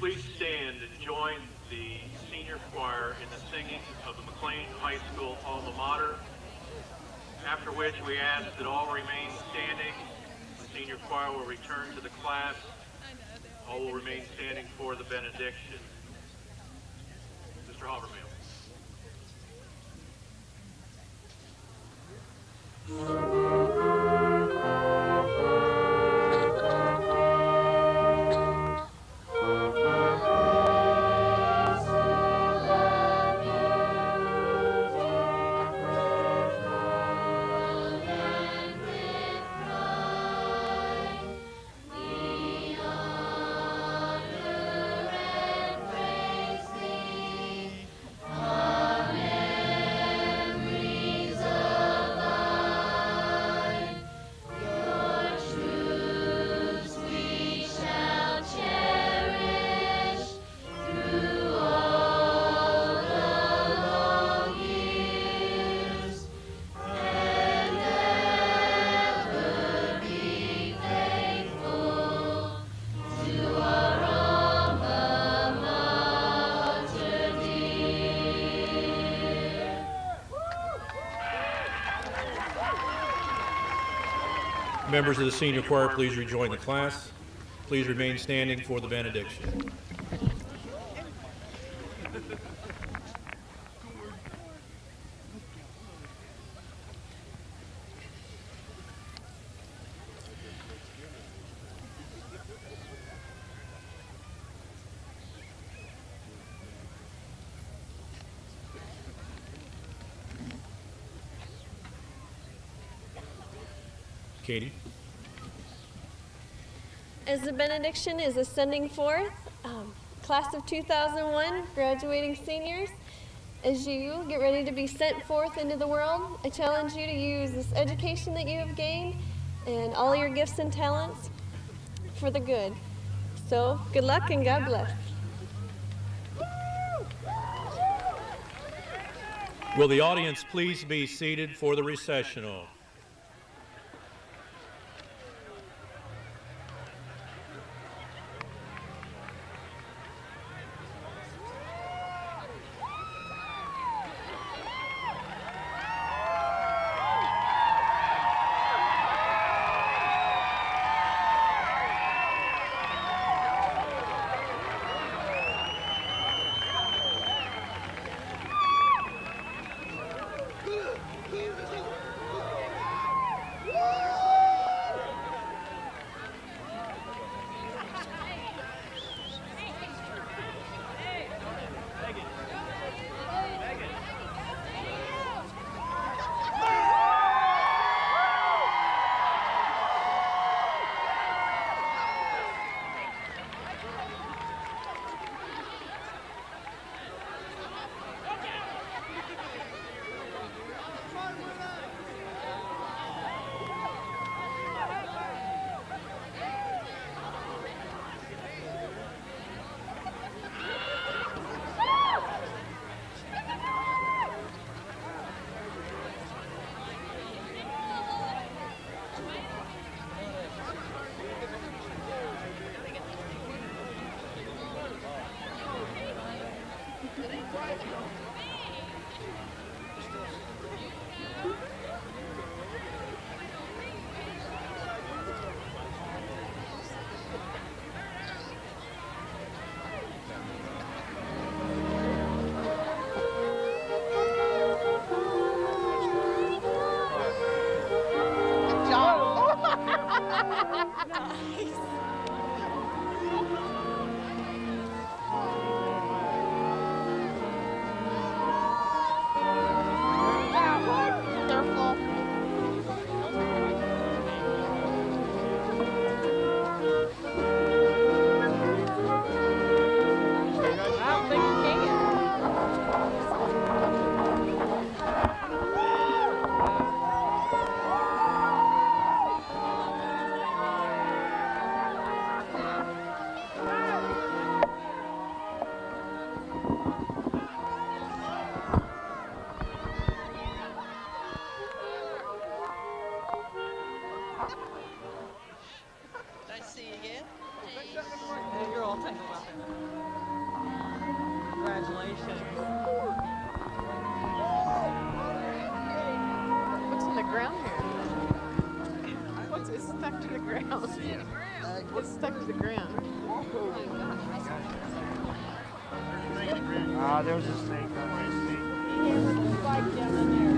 please stand and join the senior choir in the singing of the McClain High School alma mater, after which we ask that all remain standing. The senior choir will return to the class. All will remain standing for the benediction. Mr. Halvermehl. Members of the senior choir, please rejoin the class. Please remain standing for the benediction. Katie. As the benediction is ascending forth, class of 2001, graduating seniors, as you get ready to be sent forth into the world, I challenge you to use this education that you have gained and all your gifts and talents for the good. So, good luck and God bless. Will the audience please be seated for the recessional? There's a snake. There was a spike down in there.